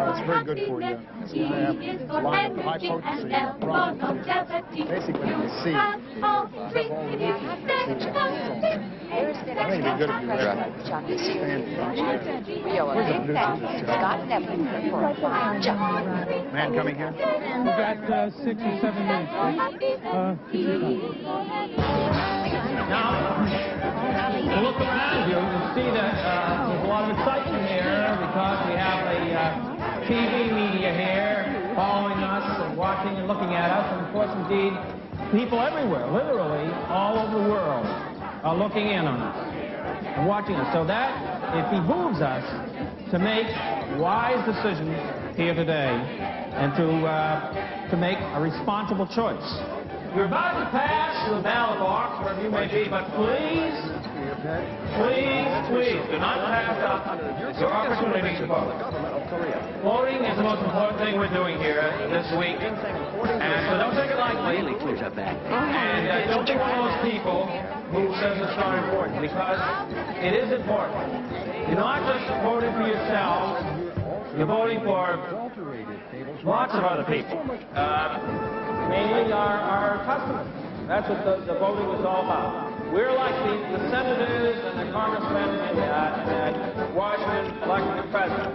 It's very good for you. It's going to have a lot of high potency products. Basically, you see, I think it'd be good if you read Man coming here? We've got 6 or 7 minutes. Now, look around you, you can see that there's a lot of excitement here because we have the TV media here following us and watching and looking at us. And of course, indeed, people everywhere, literally all over the world, are looking in on us and watching us. So that it behooves us to make wise decisions here today and to make a responsible choice. You're about to pass to the ballot box, wherever you may be, but please, do not pass up your opportunity to vote. Voting is the most important thing we're doing here this week, and so don't take it lightly. And don't be one of those people who says it's not important, because it is important. You're not just voting for yourself, you're voting for lots of other people. Mainly our customers. That's what the voting is all about. We're like the senators and the congressmen in Washington electing the president.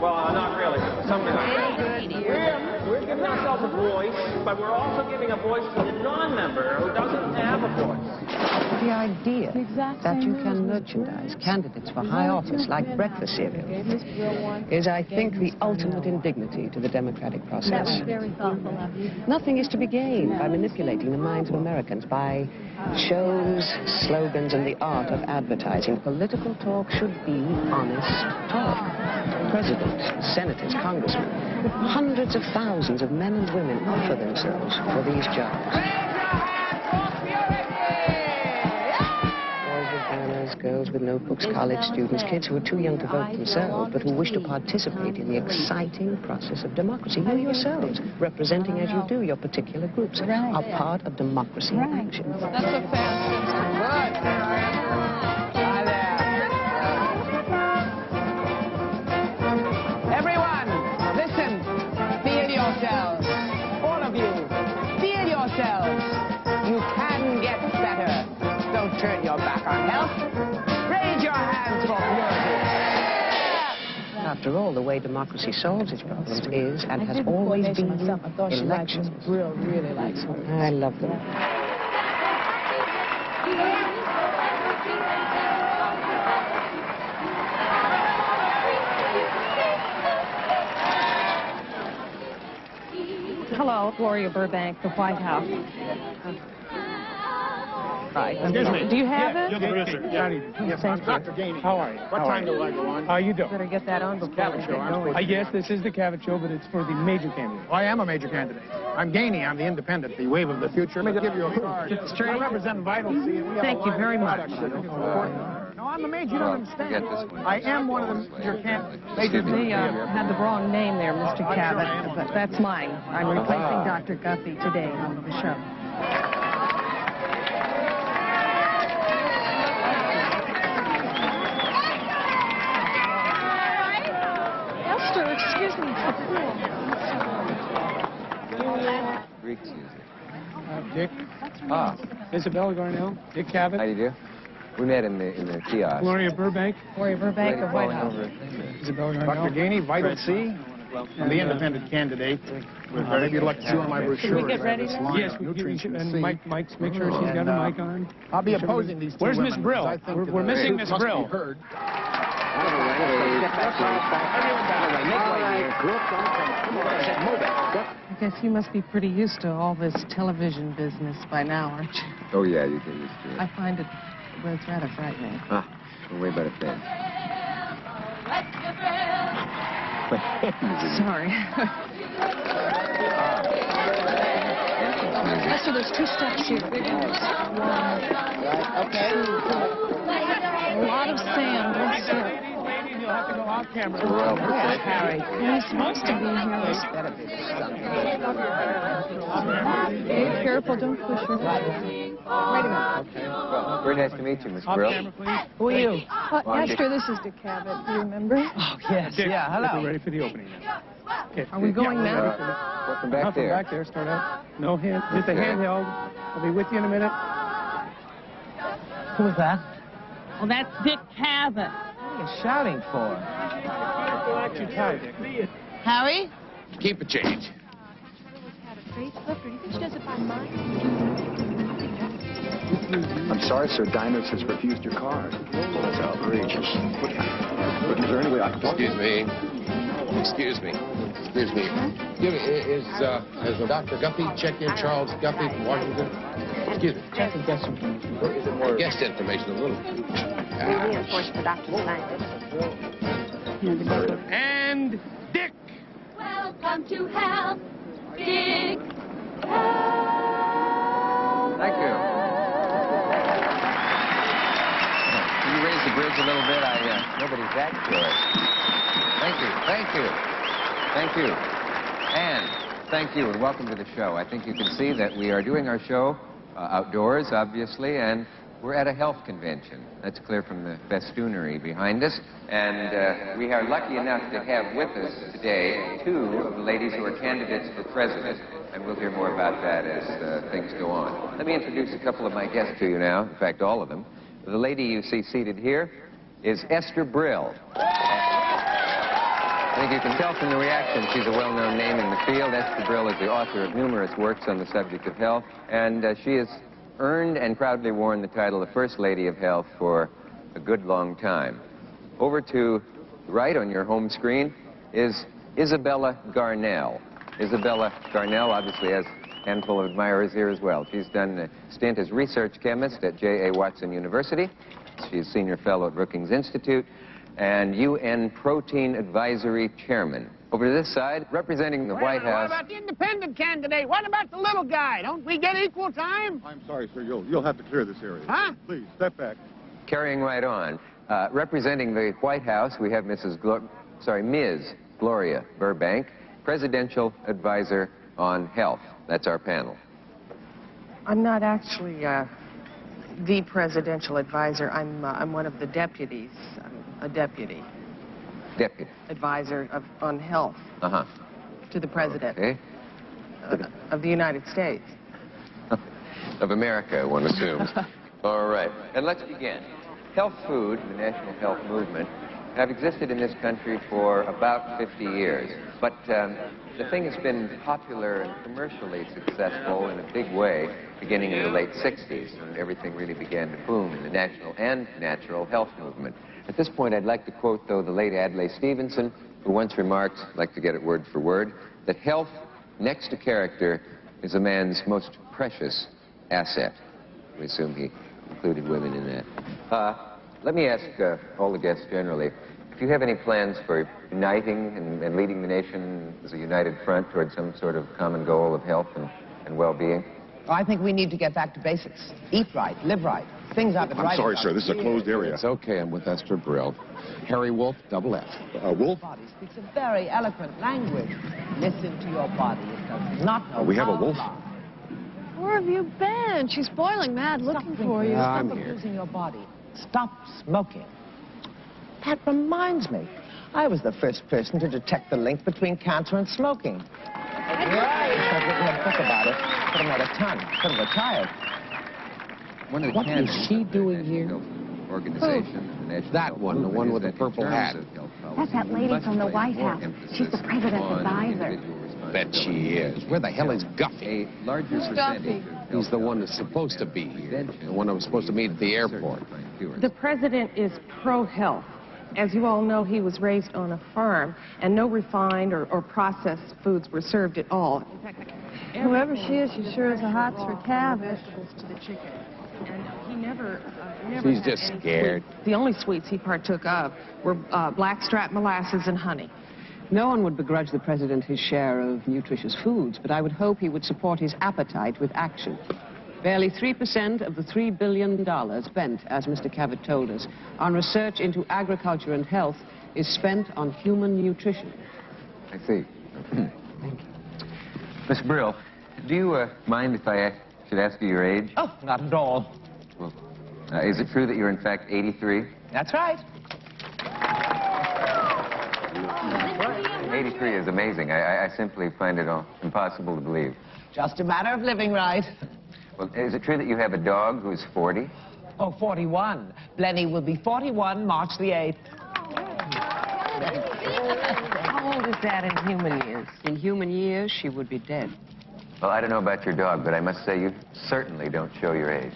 Well, not really, but something like that. We're giving ourselves a voice, but we're also giving a voice to the non-member who doesn't have a voice. The idea that you can merchandise candidates for high office like breakfast cereal is, I think, the ultimate indignity to the democratic process. That was very thoughtful of you. Nothing is to be gained by manipulating the minds of Americans by shows, slogans, and the art of advertising. Political talk should be honest talk. Presidents, senators, congressmen, hundreds of thousands of men and women offer themselves for these jobs. Girls with notebooks, college students, kids who are too young to vote themselves, but who wish to participate in the exciting process of democracy. You yourselves, representing as you do your particular groups, are part of democracy in action. That's a fast system. Hi there. Everyone, listen. Feel yourselves. All of you, feel yourselves. You can get better. Don't turn your back on health. Raise your hands for purity. After all, the way democracy solves its problems is and has always been elections. Really likes her. I love them. Hello, Gloria Burbank, the White House. Right. Excuse me. Do you have it? You're the producer. Yes, I'm Dr. Gainey. How are you? What time do I go on? How you doing? Better get that on before Cavett we show. get I'm going. Yes, this is the Cavett show, but it's for the major candidate. I am a major candidate. I'm Gainey. I'm the independent, the wave of the future. Let me give you a card. Straight. I represent Vital C. And we have Thank you very much. No, I'm the major. You don't understand. I am one of the major candidates. They had the wrong name there, Mr. Cavett, but that's mine. I'm replacing Dr. Guthrie today on the show. Excuse me. Dick. Isabella Garnell. Dick Cavett. How do you do? We met in the kiosk. Gloria Burbank. Gloria Burbank of White House. Isabella Garnell. Dr. Gainey, Vital C. I'm the independent candidate. Maybe you'd like to see one of my brochures. Can we get ready now? Yes, and Mike's make sure she's got a mic on. I'll be opposing these two Where's women. Miss Brill? We're missing Miss Brill. I guess you must be pretty used to all this television business by now, aren't you? Oh, yeah, you get used to it. I find it, well, it's rather frightening. Ah, don't worry about a thing. Sorry. Lester, there's 2 steps here. Big ones. 1, Okay. 2. A lot of sand. Don't slip. You'll have to go off camera. Where's Harry? He's supposed to be here. This better be something. Be careful, don't push her. Wait a minute. Okay. Well, Very nice to meet you, Miss Off Brill. camera, please. Who are you? Esther, this is Dick Cavett. Do you remember? Oh, yes, Dick, yeah, hello. We're ready for the opening now. Okay. Are we going now? Welcome Up back and there. back there, start out. No hand, just a handheld. I'll be with you in a minute. Who was that? Well, that's Dick Cavett. What are you shouting for? Watch your tie, Dick. Harry? Keep a change. Facebook, or do you think she does it by mine? I'm sorry, sir. Diners has refused your card. That's outrageous. But is there any way I can... Excuse me. Excuse me. Excuse me. Has Dr. Guffey checked in Charles Guffey from Washington? Excuse me. Check the guest information. Guest information a little. Really, of course, the doctor signed it. And Dick. Welcome to health, Dick. Thank you. Can you raise the bridge a little bit? Nobody's that close. Thank you. Thank you. Thank you. And thank you, and welcome to the show. I think you can see that we are doing our show outdoors, obviously, and we're at a health convention. That's clear from the festoonery behind us. And we are lucky enough to have with us today two of the ladies who are candidates for president. And we'll hear more about that as things go on. Let me introduce a couple of my guests to you now. In fact, all of them. The lady you see seated here is Esther Brill. I think you can tell from the reaction she's a well-known name in the field. Esther Brill is the author of numerous works on the subject of health. And she has earned and proudly worn the title of First Lady of Health for a good long time. Over to the right on your home screen is Isabella Garnell. Isabella Garnell obviously has a handful of admirers here as well. She's done a stint as research chemist at J.A. Watson University. She's senior fellow at Brookings Institute and UN Protein Advisory Chairman. Over to this side, representing the White House. What about the independent candidate? What about the little guy? Don't we get equal time? I'm sorry, sir. You'll have to clear this area. Huh? Please, step back. Carrying right on. Representing the White House, we have Ms. Gloria Burbank, Presidential Advisor on Health. That's our panel. I'm not actually the presidential advisor. I'm one of the deputies. I'm a deputy. Deputy. Advisor on health to the president of the United States. Of America, one assumes. All right. And let's begin. Health food, the national health movement, have existed in this country for about 50 years. But the thing has been popular and commercially successful in a big way beginning in the late 60s, when everything really began to boom in the national and natural health movement. At this point, I'd like to quote, though, the late Adlai Stevenson, who once remarked, I'd like to get it word for word, that health, next to character, is a man's most precious asset. We assume he included women in that. Let me ask all the guests generally, if you have any plans for uniting and leading the nation as a united front towards some sort of common goal of health and well-being? I think we need to get back to basics. Eat right, live right. Things I've been I'm right sorry, about. sir. This is a closed area. It's okay. I'm with Esther Brill. Harry Wolf, double F. Wolf? Body speaks a very eloquent language. Listen to your body. It does not know We have a how wolf? long. Where have you been? She's spoiling mad looking for you. Stop I'm here. abusing your body. Stop smoking. That reminds me. I was the first person to detect the link between cancer and smoking. I've written a book about it, but I'm out of time. Could have retired. One of the What is candidates she of the doing National here? Health Organization, the National That Health one, the Movement, one is with the that in purple terms hat. of health policy, That's that lady must from the place White more House. emphasis She's the president's on advisor. individual Bet she is. Where the hell is Guffey? A larger percentage of He's the health one that's supposed to be here. The one I was supposed to meet at the airport. The president is pro-health. As you all know, he was raised on a farm, and no refined or processed foods were served at all. In fact, Whoever she is, she sure is a hot for Cavett. to the chicken. And he never She's had just any scared. sweets. The only sweets he partook of were blackstrap molasses and honey. No one would begrudge the president his share of nutritious foods, but I would hope he would support his appetite with action. Barely 3% of the $3 billion spent, as Mr. Cavett told us, on research into agriculture and health is spent on human nutrition. I see. Thank you. Miss Brill, do you mind if I should ask you your age? Oh, not at all. Well, Is it true that you're in fact 83? That's right. 83 is amazing. I simply find it impossible to believe. Just a matter of living right. Well, is it true that you have a dog who's 40? Oh, 41. Blenny will be 41 March the 8th. How old is that in human years? In human years, she would be dead. Well, I don't know about your dog, but I must say you certainly don't show your age.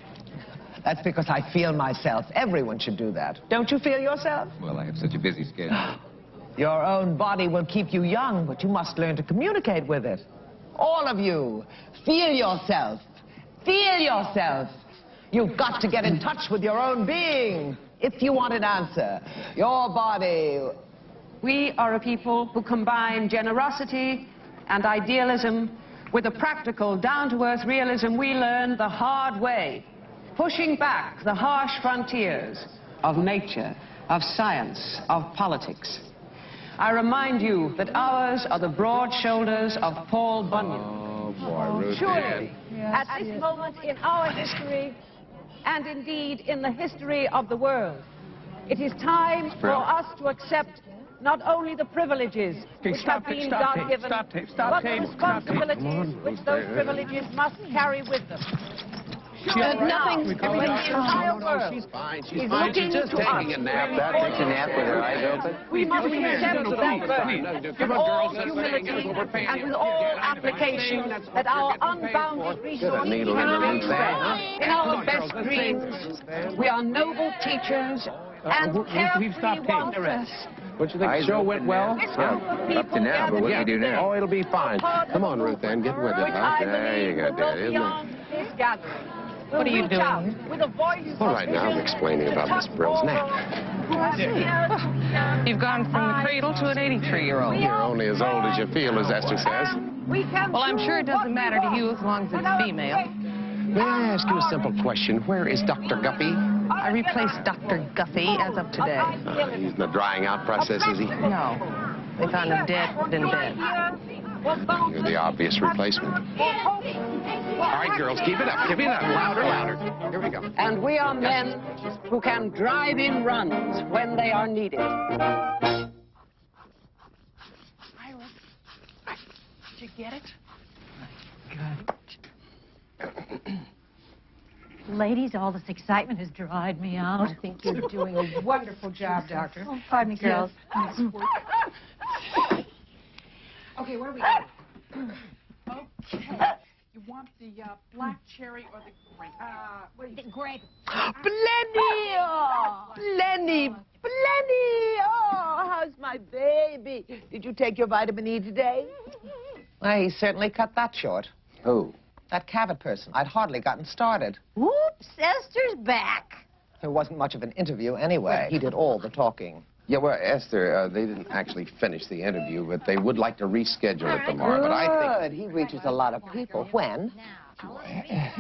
That's because I feel myself. Everyone should do that. Don't you feel yourself? Well, I have such a busy schedule. Your own body will keep you young, but you must learn to communicate with it. All of you, feel yourself. Feel yourself. You've got to get in touch with your own being if you want an answer. Your body. We are a people who combine generosity and idealism with a practical, down-to-earth realism we learned the hard way, pushing back the harsh frontiers of nature, of science, of politics. I remind you that ours are the broad shoulders of Paul Bunyan. Oh, boy, Ruth Surely, Ann. at this moment in our history, and indeed in the history of the world, it is time for us to accept not only the privileges which have been God-given, but the responsibilities which those privileges must carry with them. There's nothing in the entire world. She's fine. She's fine. She's just taking a nap. That takes a nap with her eyes open? We must accept that burden with all humility and with all application that our unbounded resources can reach in our best dreams. We are noble teachers and carefree wanderers. What you think? The show went well? Up to now, but what do we do now? Oh, it'll be fine. Come on, Ruth Ann, get with it. Huh? There you go, Dad, isn't it? What are you doing? All right, now I'm explaining about Miss Brill's nap. You've gone from the cradle to an 83-year-old. You're only as old as you feel, as Esther says. Well, I'm sure it doesn't matter to you as long as it's female. May I ask you a simple question? Where is Dr. Guppy? I replaced Dr. Guffey as of today. He's in the drying out process, is he? No. They found him dead in bed. You're the obvious replacement. All right, girls, keep it up. Keep it up. Louder, louder. Here we go. And we are men who can drive in runs when they are needed. Did you get it? Ladies, all this excitement has dried me out. I think you're doing a wonderful job, Doctor. Oh, pardon me, girls. Okay, where are we going? Okay. You want the black cherry or the grape? What do you think? Grape. Blenny! Oh, Blenny! Blenny! Oh, how's my baby? Did you take your vitamin E today? Well, he certainly cut that short. Who? That Cavett person. I'd hardly gotten started. Whoops, Esther's back. There wasn't much of an interview anyway. He did all the talking. Yeah, well, Esther, they didn't actually finish the interview, but they would like to reschedule it tomorrow. But I think... Good. He reaches a lot of people. When?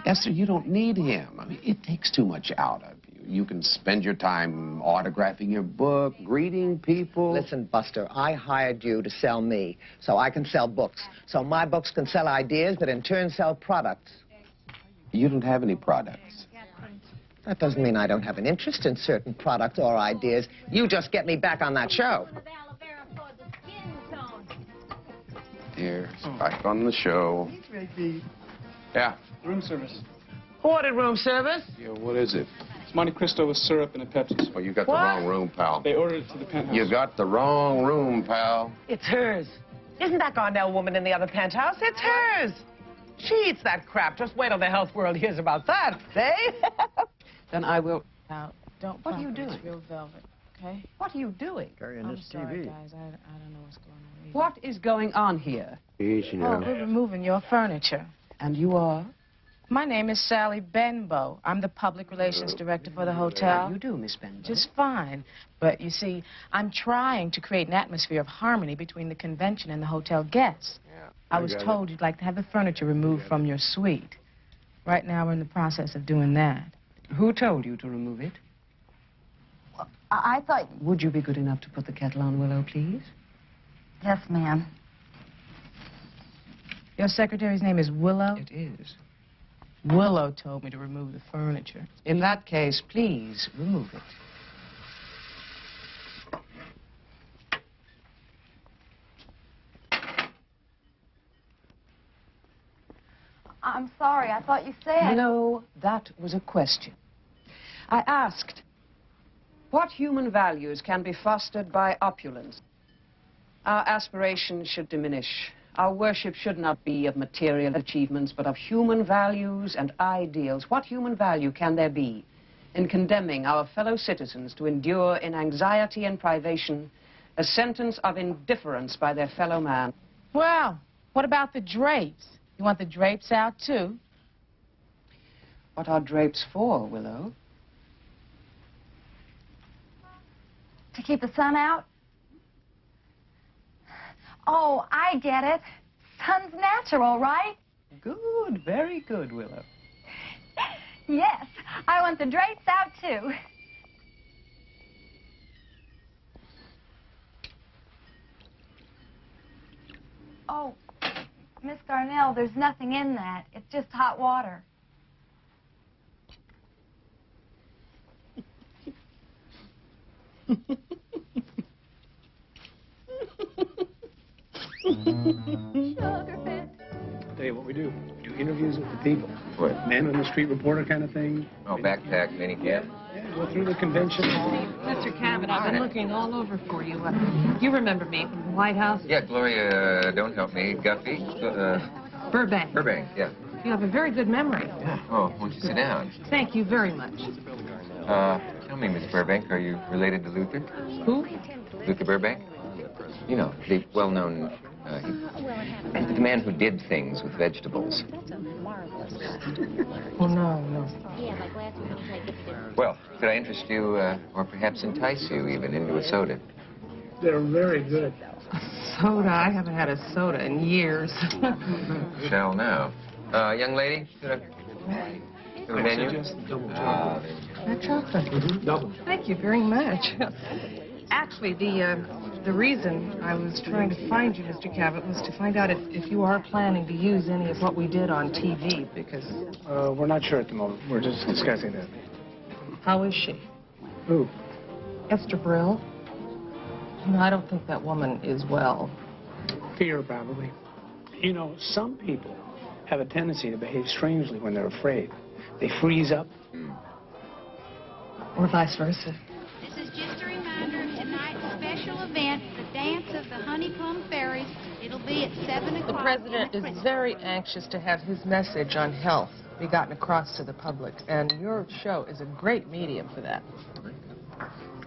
Esther, you don't need him. I mean, it takes too much out of you. You can spend your time autographing your book, greeting people. Listen, Buster, I hired you to sell me, so I can sell books. So my books can sell ideas that in turn sell products. You don't have any products. That doesn't mean I don't have an interest in certain products or ideas. You just get me back on that show. Here's back on the show. Yeah. Room service. Who ordered room service? Yeah, what is it? It's Monte Cristo with syrup and a Pepsi. Oh, you got the wrong room, pal. They ordered it to the penthouse. You got the wrong room, pal. It's hers. Isn't that Garnell woman in the other penthouse? It's hers. She eats that crap. Just wait till the health world hears about that, eh? Then I will... Now, don't What are you pump it. doing? It's real velvet, okay? What are you doing? I'm sorry, guys. I don't know what's going on. Either. What is going on here? Easy Oh, we're removing your furniture. And you are? My name is Sally Benbow. I'm the public relations director for the hotel. You do, Miss Benbow. Just fine. But you see, I'm trying to create an atmosphere of harmony between the convention and the hotel guests. Yeah, I was told you'd like to have the furniture removed from your suite. Right now, we're in the process of doing that. Who told you to remove it? Well, I thought... Would you be good enough to put the kettle on, Willow, please? Yes, ma'am. Your secretary's name is Willow? It is. Willow told me to remove the furniture. In that case, please remove it. I'm sorry, I thought you said... No, that was a question. I asked, what human values can be fostered by opulence? Our aspirations should diminish. Our worship should not be of material achievements, but of human values and ideals. What human value can there be in condemning our fellow citizens to endure in anxiety and privation a sentence of indifference by their fellow man? Well, what about the drapes? You want the drapes out, too? What are drapes for, Willow? To keep the sun out? Oh, I get it. Sun's natural, right? Good, very good, Willow. Yes, I want the drapes out, too. Oh, Miss Garnell, there's nothing in that. It's just hot water. Tell you what we do. We do interviews with the people. What? Man on the street reporter kind of thing. Oh, backpack, mini cab. Yeah, go through the convention. Mr. Cavett, I've been looking all over for you. You remember me from the White House? Yeah, Gloria, don't help me. Guffey? Burbank. Burbank, yeah. You have a very good memory. Yeah. Oh, won't you sit down? Thank you very much. Tell me, Miss Burbank, are you related to Luther? Who? Luther Burbank? You know, the well-known, the man who did things with vegetables. Oh, no. Well, could I interest you, or perhaps entice you even, into a soda? They're very good. Soda? I haven't had a soda in years. Shall now. Young lady, should I have a menu? That chocolate. Double. Thank you very much. Actually, the reason I was trying to find you, Mr. Cavett, was to find out if you are planning to use any of what we did on TV, because... We're not sure at the moment. We're just discussing that. How is she? Who? Esther Brill. No, I don't think that woman is well. Fear, probably. You know, some people have a tendency to behave strangely when they're afraid. They freeze up. Or vice versa. This is just a reminder of tonight's special event, the Dance of the Honeycomb Fairies. It'll be at 7 o'clock. The president is very anxious to have his message on health be gotten across to the public, and your show is a great medium for that.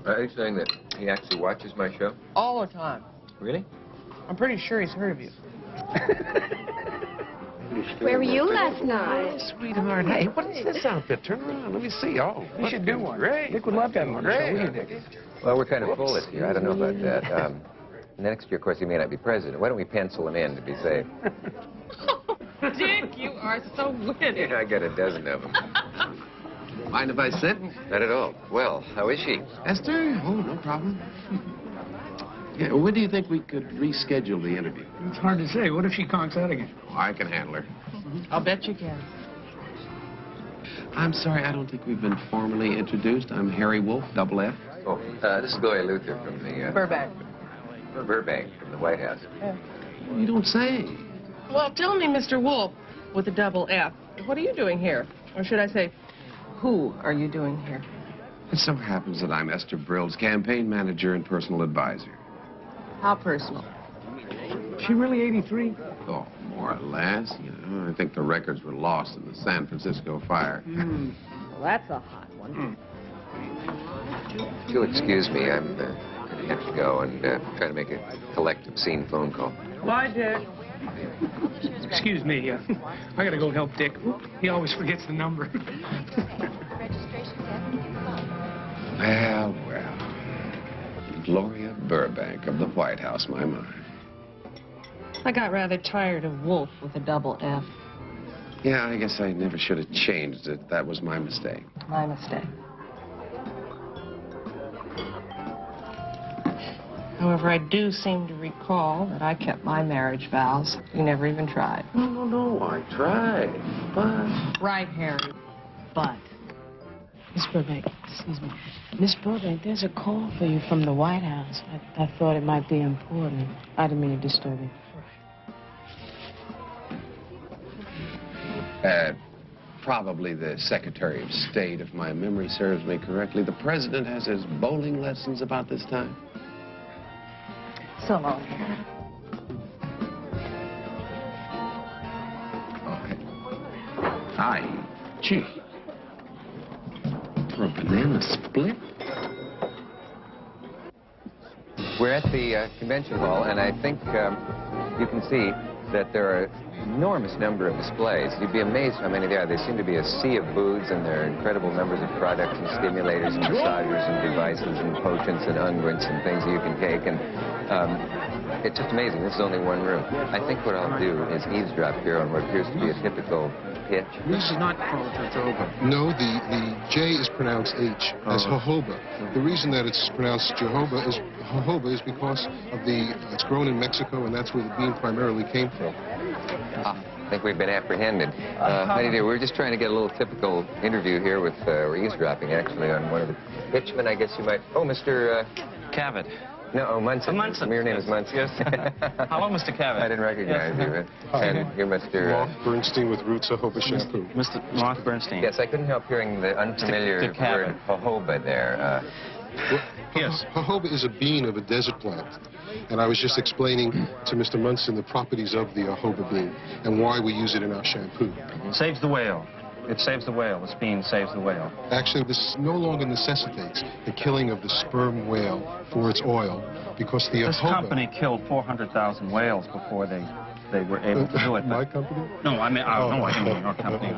Are you saying that he actually watches my show? All the time. Really? I'm pretty sure he's heard of you. Where were you last night? Oh, sweetheart. Hey, what is this outfit? Turn around. Let me see. Oh, You should do one. Great. Dick would love to have one on the show, wouldn't you, Dick? Well, we're kind of full this year. I don't know about that. Next year, of course, he may not be president. Why don't we pencil him in to be safe? Dick, you are so witty. Yeah, I got a dozen of them. Mind if I sit? Not at all. Well, how is she? Esther? Oh, no problem. Yeah, when do you think we could reschedule the interview? It's hard to say. What if she conks out again? Oh, I can handle her. I'll bet you can. I'm sorry, I don't think we've been formally introduced. I'm Harry Wolf, double F. Oh, this is Gloria Luther from the... Burbank. Burbank from the White House. You don't say. Well, tell me, Mr. Wolf, with a double F, what are you doing here? Or should I say, who are you doing here? It so happens that I'm Esther Brill's campaign manager and personal advisor. How personal? She really 83? Oh, more or less. You know, I think the records were lost in the San Francisco fire. Well, that's a hot one. If you'll excuse me, I'm going to have to go and try to make a collective scene phone call. Bye, Dick. Excuse me, I gotta go help Dick. He always forgets the number. Well. Gloria Burbank of the White House, my. I got rather tired of Wolf with a double F. Yeah, I guess I never should have changed it. That was my mistake. My mistake. However, I do seem to recall that I kept my marriage vows. You never even tried. No, I tried, but... Right, Harry. But, Miss Burbank, excuse me. Miss Burbank, there's a call for you from the White House. I thought it might be important. I didn't mean to disturb you. Probably the Secretary of State, if my memory serves me correctly. The President has his bowling lessons about this time. So long, Harry. Okay. Hi. Gee. For a banana split? We're at the convention hall, and I think you can see that there are enormous number of displays. You'd be amazed how many there are. There seem to be a sea of booths, and there are incredible numbers of products and stimulators and massagers and devices and potions and unguents and things that you can take. And it's just amazing. This is only one room. I think what I'll do is eavesdrop here on what appears to be a typical pitch. This is not called jojoba. No, the J is pronounced H, as jojoba. The reason that it's pronounced jojoba is because of it's grown in Mexico, and that's where the bean primarily came from. I think we've been apprehended. Honey dear, we're just trying to get a little typical interview here with, we're eavesdropping actually on one of the pitchmen, I guess you might, Mr. Cavett. No, Munson. Munson. Your name is Munson. Yes. Hello, Mr. Cavett. I didn't recognize you. And you're Mr. Mark Bernstein with Roots Jojoba Shampoo. Mr. Mark Bernstein. Yes, I couldn't help hearing the unfamiliar word jojoba there. Yes. Jojoba is a bean of a desert plant. And I was just explaining to Mr. Munson the properties of the jojoba bean and why we use it in our shampoo. Saves the whale. It saves the whale. This bean saves the whale. Actually, this no longer necessitates the killing of the sperm whale for its oil, because the This company killed 400,000 whales before they were able to do it. My company? No, I mean, no, I didn't mean your company.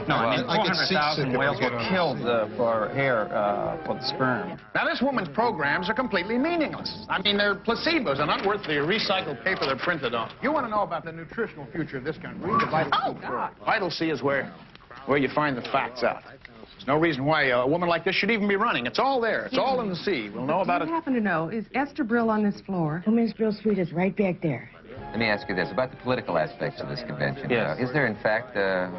No, I mean 400,000 whales were killed for the sperm. Now, this woman's programs are completely meaningless. I mean, they're placebos and not worth the recycled paper they're printed on. You want to know about the nutritional future of this country? Read the Vital C. God. Vital C is where you find the facts out. There's no reason why a woman like this should even be running. It's all there. It's all in the sea. We'll know about it. Do you happen to know, is Esther Brill on this floor? Oh, Miss Brill Sweet is right back there. Let me ask you this, about the political aspects of this convention. Yes. Is there, in fact, a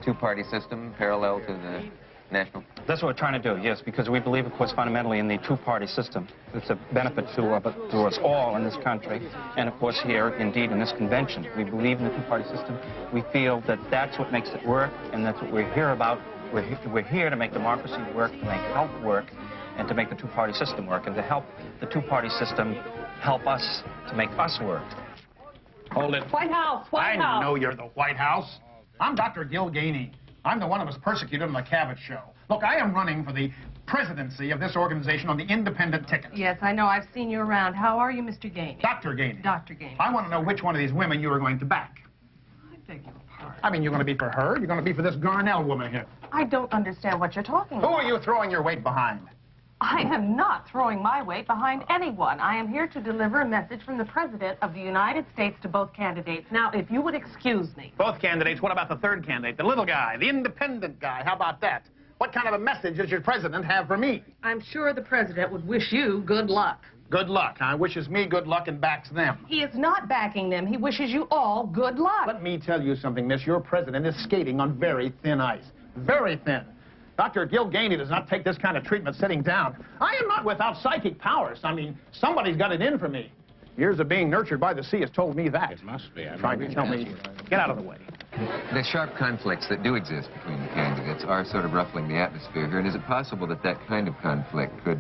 two-party system parallel to the national? That's what we're trying to do, yes, because we believe, of course, fundamentally in the two-party system. It's a benefit to us all in this country, and, of course, here, indeed, in this convention. We believe in the two-party system. We feel that that's what makes it work, and that's what we're here about. We're here to make democracy work, to make health work, and to make the two-party system work, and to help the two-party system help us to make us work. Hold it. White House, White House. I know you're the White House. I'm Dr. Gil Ganey. I'm the one who was persecuted on the Cavett show. Look, I am running for the presidency of this organization on the independent ticket. Yes, I know. I've seen you around. How are you, Mr. Ganey? Dr. Ganey. Dr. Ganey. I want to know which one of these women you are going to back. I beg your pardon. I mean, you're going to be for her? You're going to be for this Garnell woman here? I don't understand what you're talking Who about. are you throwing your weight behind? I am not throwing my weight behind anyone. I am here to deliver a message from the President of the United States to both candidates. Now, if you would excuse me. Both candidates. What about the third candidate, the little guy, the independent guy? How about that? What kind of a message does your president have for me? I'm sure the President would wish you good luck. Good luck, huh? Wishes me good luck and backs them. He is not backing them. He wishes you all good luck. Let me tell you something, miss. Your president is skating on very thin ice. Very thin. Dr. Gil Ganey does not take this kind of treatment sitting down. I am not without psychic powers. I mean, somebody's got it in for me. Years of being nurtured by the sea has told me that. It must be. Trying to tell me, get out of the way. The sharp conflicts that do exist between the candidates are sort of ruffling the atmosphere here, and is it possible that that kind of conflict could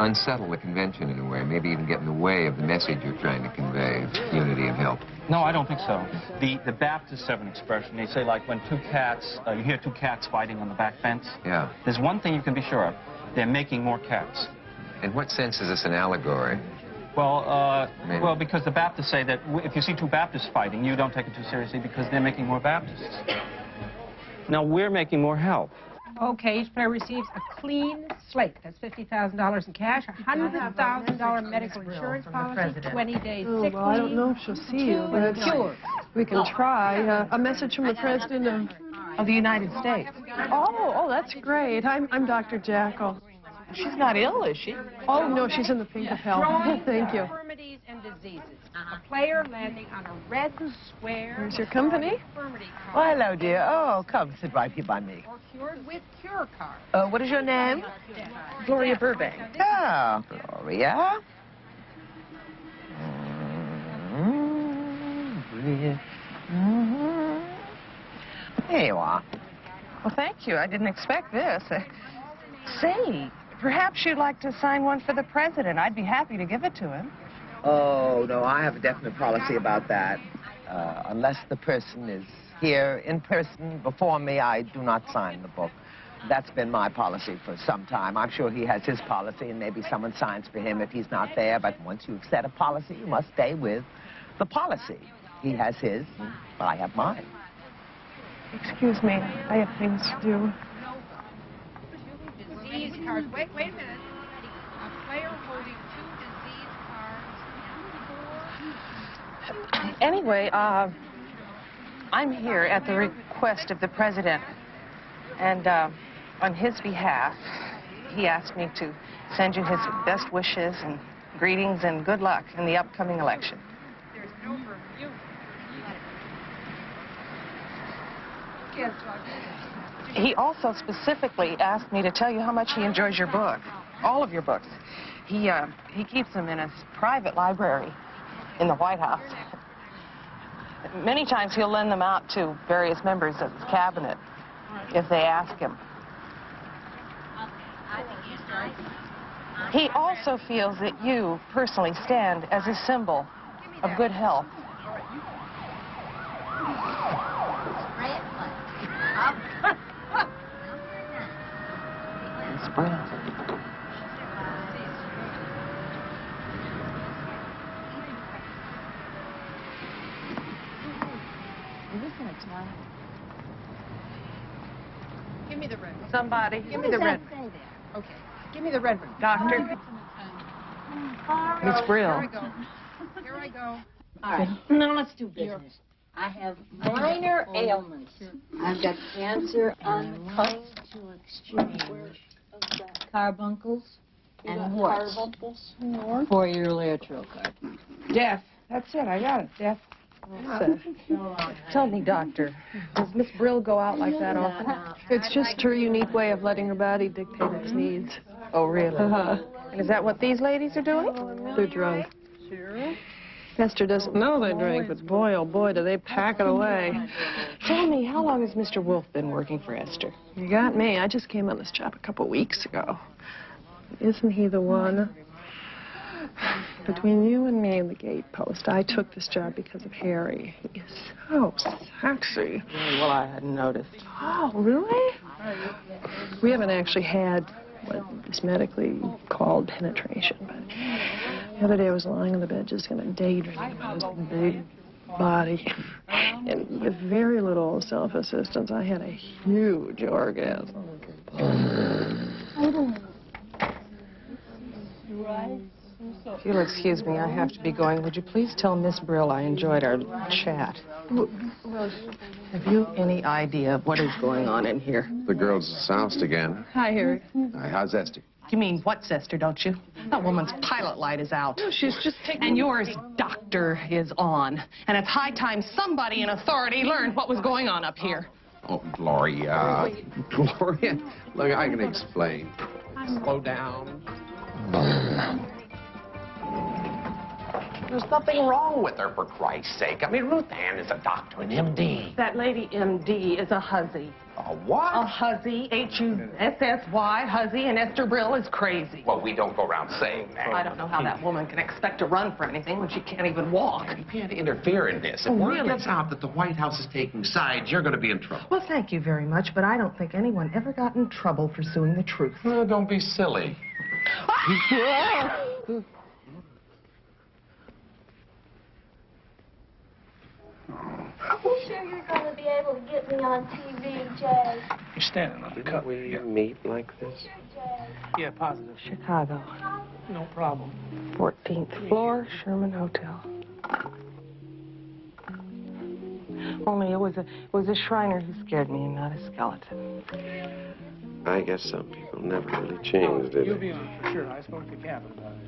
unsettle the convention in a way, maybe even get in the way of the message you're trying to convey of unity and help? No, I don't think so. The Baptists have an expression. They say, like, when two cats, you hear two cats fighting on the back fence. Yeah. There's one thing you can be sure of. They're making more cats. In what sense is this an allegory? Well, well, because the Baptists say that if you see two Baptists fighting, you don't take it too seriously because they're making more Baptists. Now, we're making more help. Okay, each player receives a clean slate. That's $50,000 in cash, a $100,000 medical insurance policy, 20 days sick leave. Well, I don't know if she'll see you, but we can try. A message from the President of the United States. Oh, that's great. I'm Dr. Jackal. She's not ill, is she? Oh, no, she's in the pink of health. Thank you. Infirmities and diseases. A player landing on a red square. Here's your company. Oh, hello, dear. Oh, come sit right here by me. Or cured with cure card. What is your name? Gloria Burbank. Oh, Gloria. Here you are. Well, thank you. I didn't expect this. Say, perhaps you'd like to sign one for the president. I'd be happy to give it to him. Oh, no, I have a definite policy about that. Unless the person is here in person before me, I do not sign the book. That's been my policy for some time. I'm sure he has his policy, and maybe someone signs for him if he's not there. But once you've set a policy, you must stay with the policy. He has his, and I have mine. Excuse me, I have things to do. Disease cards. Wait a minute. A player holding 2 disease cards. Anyway, I'm here at the request of the president. And on his behalf, he asked me to send you his best wishes and greetings and good luck in the upcoming election. There's no review. He also specifically asked me to tell you how much he enjoys your book, all of your books. He keeps them in his private library in the White House. Many times he'll lend them out to various members of his cabinet if they ask him. He also feels that you personally stand as a symbol of good health. Miss Brown. Give me the red one. Somebody. Give me the red one. Okay. Give me the red one. Doctor. Miss Brill. Here I go. Here I go. All right. Now let's do business. I have minor ailments. I've got cancer. I'm willing to exchange carbuncles and warts for your Laetrile card. Death. That's it. I got it. Death. Tell me, doctor, does Miss Brill go out like that often? It's just her unique way of letting her body dictate its needs. Oh, really? And is that what these ladies are doing? They're drunk. Esther doesn't know they drink, but boy, oh boy, do they pack it away. Tell me, how long has Mr. Wolf been working for Esther? You got me. I just came on this job a couple weeks ago. Isn't he the one? Between you and me and the gatepost, I took this job because of Harry. He is so sexy. Well, I hadn't noticed. Oh, really? We haven't actually had what is medically called penetration, but the other day I was lying on the bed just kind of daydreaming about his big body. And with very little self-assistance, I had a huge orgasm. If you'll excuse me, I have to be going. Would you please tell Miss Brill I enjoyed our chat? Have you any idea of what is going on in here? The girls soused again. Hi, Harry. Hi, how's Esther? You mean what's Esther, don't you? That woman's pilot light is out. No, she's just taking... And yours, doctor, is on. And it's high time somebody in authority learned what was going on up here. Oh, Gloria. Gloria, look, I can explain. Slow down. There's nothing wrong with her, for Christ's sake. I mean, Ruth Ann is a doctor, an M.D. That lady M.D. is a hussy. A what? A hussy, H-U-S-S-Y, hussy, and Esther Brill is crazy. Well, we don't go around saying that. I don't know how that woman can expect to run for anything when she can't even walk. You can't interfere in this. If word gets out that the White House is taking sides, you're going to be in trouble. Well, thank you very much, but I don't think anyone ever got in trouble for suing the truth. Oh, don't be silly. Are you sure you're going to be able to get me on TV, Jay? You're standing on the cup. We meet like this? Yeah, positive. Chicago. No problem. 14th floor, Sherman Hotel. Only it was a Shriner who scared me and not a skeleton. I guess some people never really change, do You'll they? be on, for sure. I spoke to Cavett about it.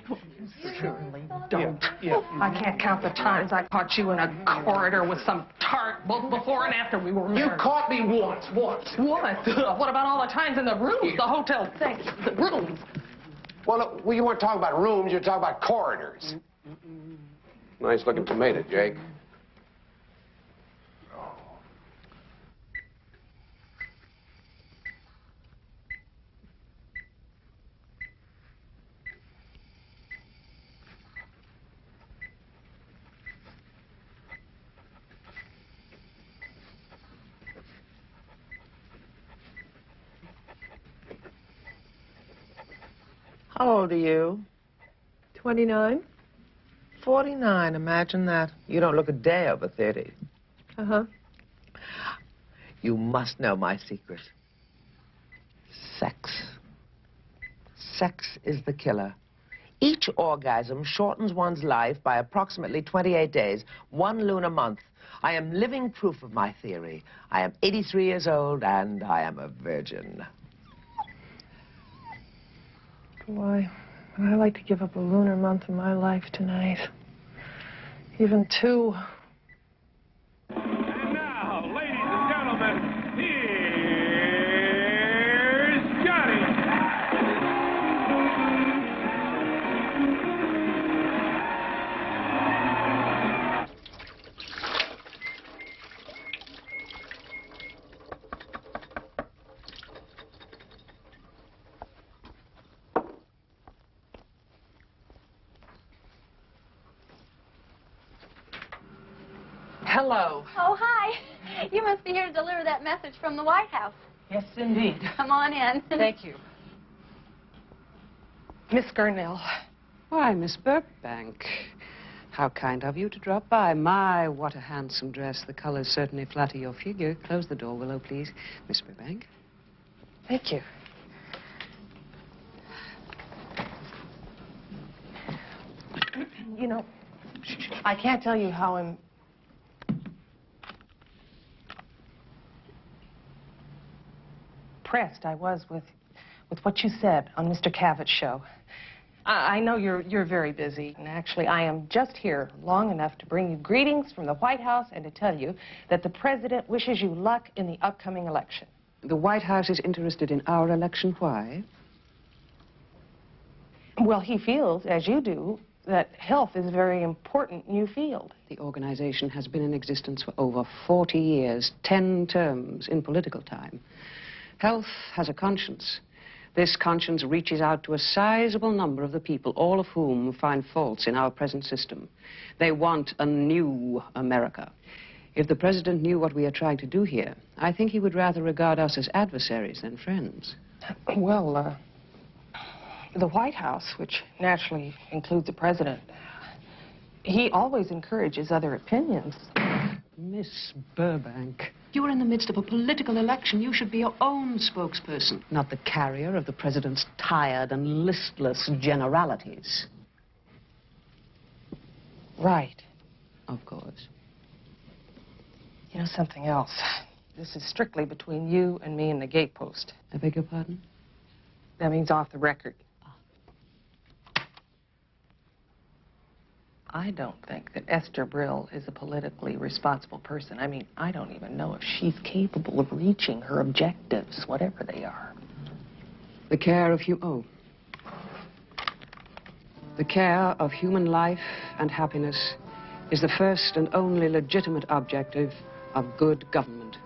For sure. Don't. Yeah. I can't count the times I caught you in a corridor with some tart, both before and after we were married. You caught me once. What? What about all the times in the rooms, the hotel things, the rooms? Well, look, you weren't talking about rooms, you were talking about corridors. Nice looking tomato, Jake. How old are you? 29? 49, imagine that. You don't look a day over 30. Uh-huh. You must know my secret. Sex. Sex is the killer. Each orgasm shortens one's life by approximately 28 days, 1 lunar month. I am living proof of my theory. I am 83 years old, and I am a virgin. Boy, I'd like to give up a lunar month of my life tonight. Even 2. And now, ladies and gentlemen, here's Johnny. Hello. Oh, hi. You must be here to deliver that message from the White House. Yes, indeed. Come on in. Thank you. Miss Garnell. Why, Miss Burbank. How kind of you to drop by. My, what a handsome dress. The colors certainly flatter your figure. Close the door, Willow, please. Miss Burbank. Thank you. You know, I can't tell you how impressed I was with what you said on Mr. Cavett's show. I know you're very busy, and actually I am just here long enough to bring you greetings from the White House and to tell you that the President wishes you luck in the upcoming election. The White House is interested in our election. Why? Well, he feels, as you do, that health is a very important new field. The organization has been in existence for over 40 years, 10 terms in political time. Health has a conscience. This conscience reaches out to a sizable number of the people, all of whom find faults in our present system. They want a new America. If the President knew what we are trying to do here, I think he would rather regard us as adversaries than friends. Well, the White House, which naturally includes the President, he always encourages other opinions. Miss Burbank, you are in the midst of a political election. You should be your own spokesperson, not the carrier of the President's tired and listless generalities. Right. Of course. You know something else? This is strictly between you and me and the gatepost. I beg your pardon? That means off the record. I don't think that Esther Brill is a politically responsible person. I mean, I don't even know if she's capable of reaching her objectives, whatever they are. The care of The care of human life and happiness is the first and only legitimate objective of good government.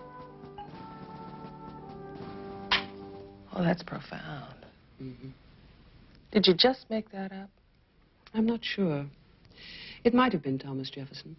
Oh, that's profound. Mm-hmm. Did you just make that up? I'm not sure. It might have been Thomas Jefferson.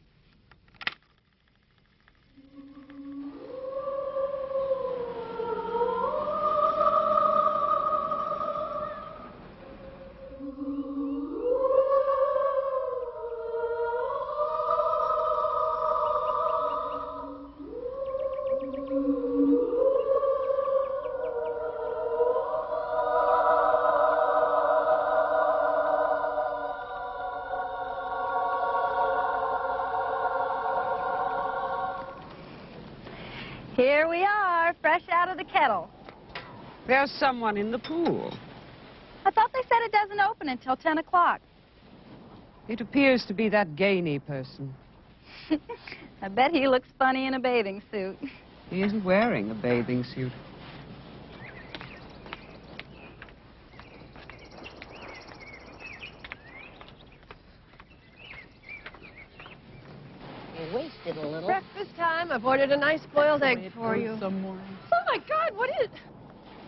Here we are, fresh out of the kettle. There's someone in the pool. I thought they said it doesn't open until 10 o'clock. It appears to be that Gainey person. I bet he looks funny in a bathing suit. He isn't wearing a bathing suit. You wasted a little. Breakfast time. I've ordered a nice boiled egg for you. Some more. Oh, my God, what is...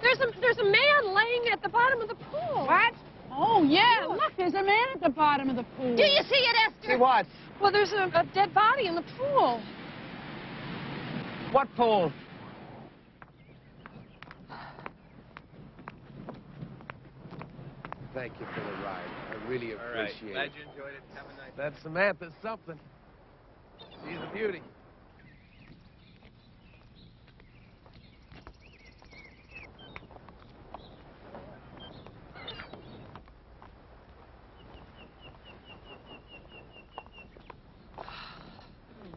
There's a man laying at the bottom of the pool. What? Oh, yeah. Look, there's a man at the bottom of the pool. Do you see it, Esther? See what? Well, there's a dead body in the pool. What pool? Thank you for the ride. I really appreciate it. Glad you enjoyed it. Have a nice That Samantha's something. She's a beauty.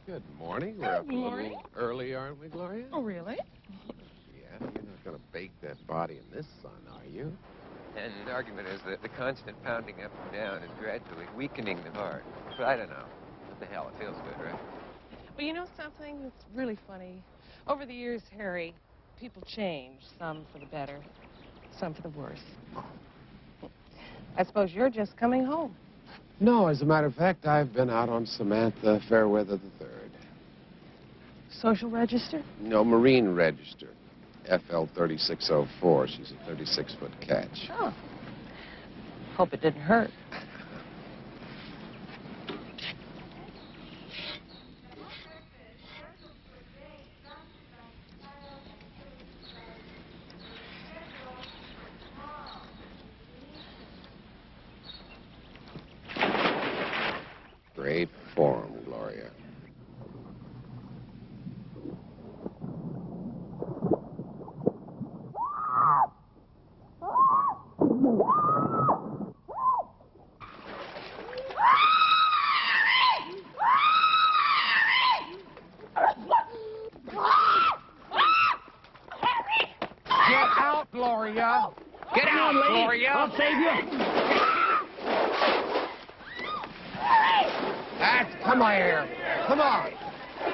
Good morning. We're up a little early, aren't we, Gloria? Oh, really? Yeah, you're not going to bake that body in this sun, are you? And the argument is that the constant pounding up and down is gradually weakening the heart. But I don't know. What the hell? It feels good, right? Well, you know something that's really funny? Over the years, Harry, people change, some for the better, some for the worse. I suppose you're just coming home. No, as a matter of fact, I've been out on Samantha Fairweather III. Social register? No, Marine Register. FL 3604. She's a 36-foot catch. Oh. Hope it didn't hurt. Great form, Gloria. Get out, Gloria! Get out, Gloria! I'll save you. Come on here. Come on.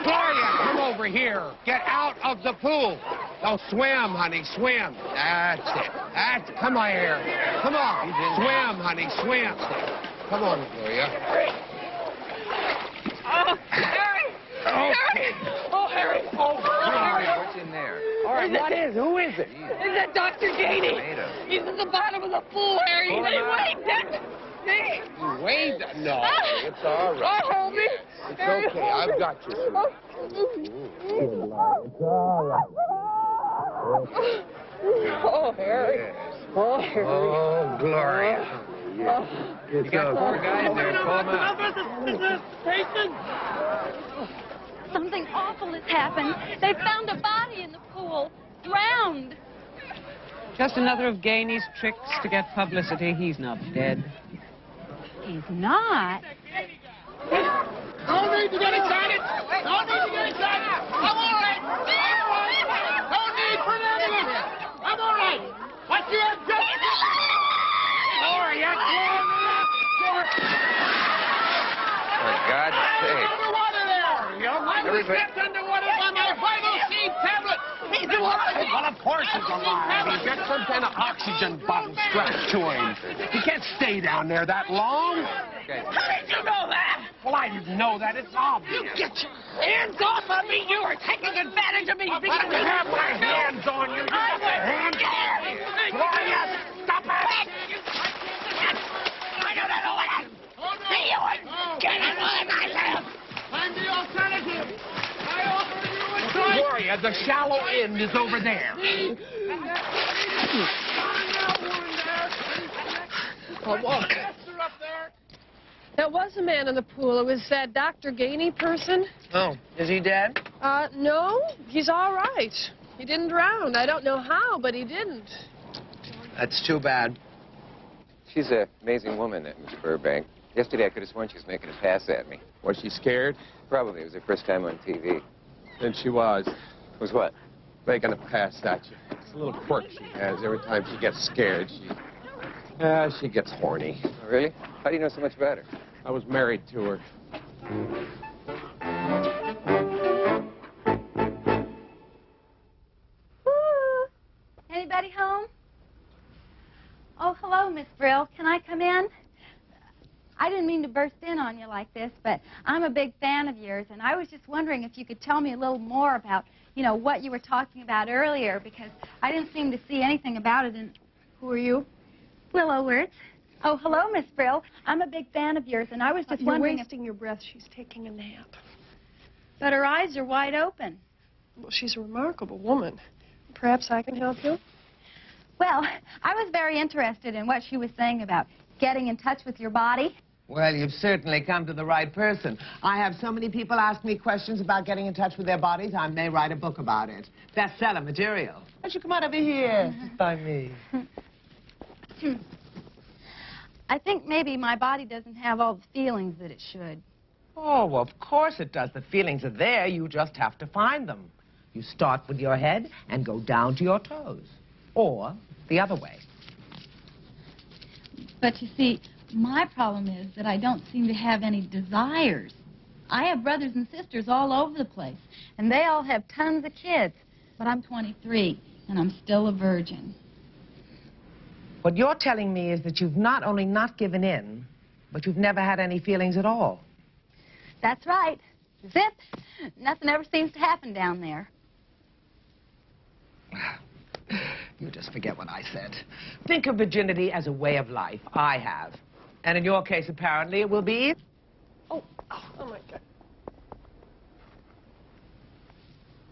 Gloria, come over here. Get out of the pool. Oh, swim, honey, swim. That's it. Come on here. Come on. Swim, honey, swim. Come on, Gloria. Oh, Harry! Okay. Oh, Harry! Oh, Gloria, what's in there? All right, what is? Who is it? Is that Dr. Gainey? He's at the bottom of the pool, Harry. Pull him They out. waved at me. You waved? No, it's all right. Oh, hold me. It's okay. I've got you. It's all right. Oh, Harry. Oh, Harry. Oh, Gloria. You got four guys there. Pull them out. Is this patient? Something awful has happened. They found a body in the pool, drowned. Just another of Gainey's tricks to get publicity. He's not dead. He's not. Don't need to get excited. Don't need to get excited. I'm all right. Don't need for an ambulance. I'm all right. What you have done? Gloria, For God's sake. underwater there. I was kept underwater by my vital seed tablet. He's alive. Well, of course he's alive. He's got some kind of oxygen bottle strapped to him. He can't stay down there that long. Okay. How did you know that? Well, I didn't know that. It's obvious. You get your hands off of me. You are taking advantage of me. I don't have my hands on you. You got my hands on me. Gloria, stop it. Get out of my house. I'm the alternative. I offer you a choice. Gloria, the shallow end is over there. Oh, look. There was a man in the pool. It was that Dr. Gainey person. Oh, is he dead? No, he's all right. He didn't drown. I don't know how, but he didn't. That's too bad. She's an amazing woman, that Miss Burbank. Yesterday, I could have sworn she was making a pass at me. Was she scared? Probably. It was her first time on TV. Then she was. Was what? Making a pass at you. It's a little quirk she has. Every time she gets scared, she gets horny. Oh, really? How do you know so much about her? I was married to her. Anybody home? Oh, hello, Miss Brill. Can I come in? I didn't mean to burst in on you like this, but I'm a big fan of yours, and I was just wondering if you could tell me a little more about, you know, what you were talking about earlier, because I didn't seem to see anything about it. And who are you? Willow Words. Oh, hello, Miss Brill. I'm a big fan of yours, and I was just wondering. You're wasting your breath. She's taking a nap. But her eyes are wide open. Well, she's a remarkable woman. Perhaps I can help you? Well, I was very interested in what she was saying about getting in touch with your body. Well, you've certainly come to the right person. I have so many people ask me questions about getting in touch with their bodies, I may write a book about it. Bestseller material. Why don't you come on over here? Sit by me. I think maybe my body doesn't have all the feelings that it should. Oh, of course it does. The feelings are there. You just have to find them. You start with your head and go down to your toes. Or the other way. But you see, my problem is that I don't seem to have any desires. I have brothers and sisters all over the place, and they all have tons of kids. But I'm 23, and I'm still a virgin. What you're telling me is that you've not only not given in, but you've never had any feelings at all. That's right. Zip. Nothing ever seems to happen down there. You just forget what I said. Think of virginity as a way of life. I have. And in your case, apparently, it will be... Oh my God.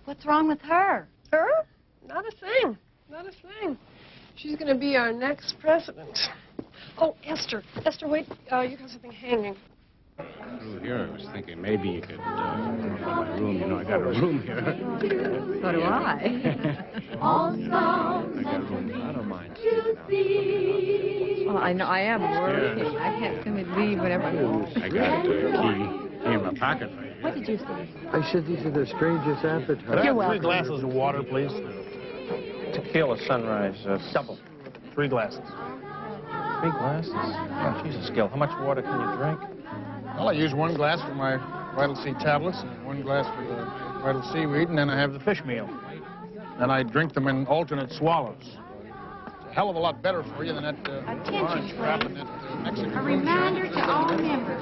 What's wrong with her? Her? Not a thing. Not a thing. She's going to be our next president. Oh, Esther. Esther, wait. You got something hanging. Through here, I was thinking maybe you could come to my room. You know, I got a room here. So do I. I got a room here. I don't mind. Well, I know I am working. Yes. I can't simply leave whenever I want. I got a key in my pocket for you. What did you say? I said these are the strangest appetites. Could I have 3 glasses of water, please? Tequila Sunrise, double. 3 glasses. 3 glasses? Oh, Jesus, Gil, how much water can you drink? Well, I use 1 glass for my Vital C tablets and 1 glass for the Vital seaweed, and then I have the fish meal. Then I drink them in alternate swallows. It's a hell of a lot better for you than that orange crap in that Mexican. A reminder to all members,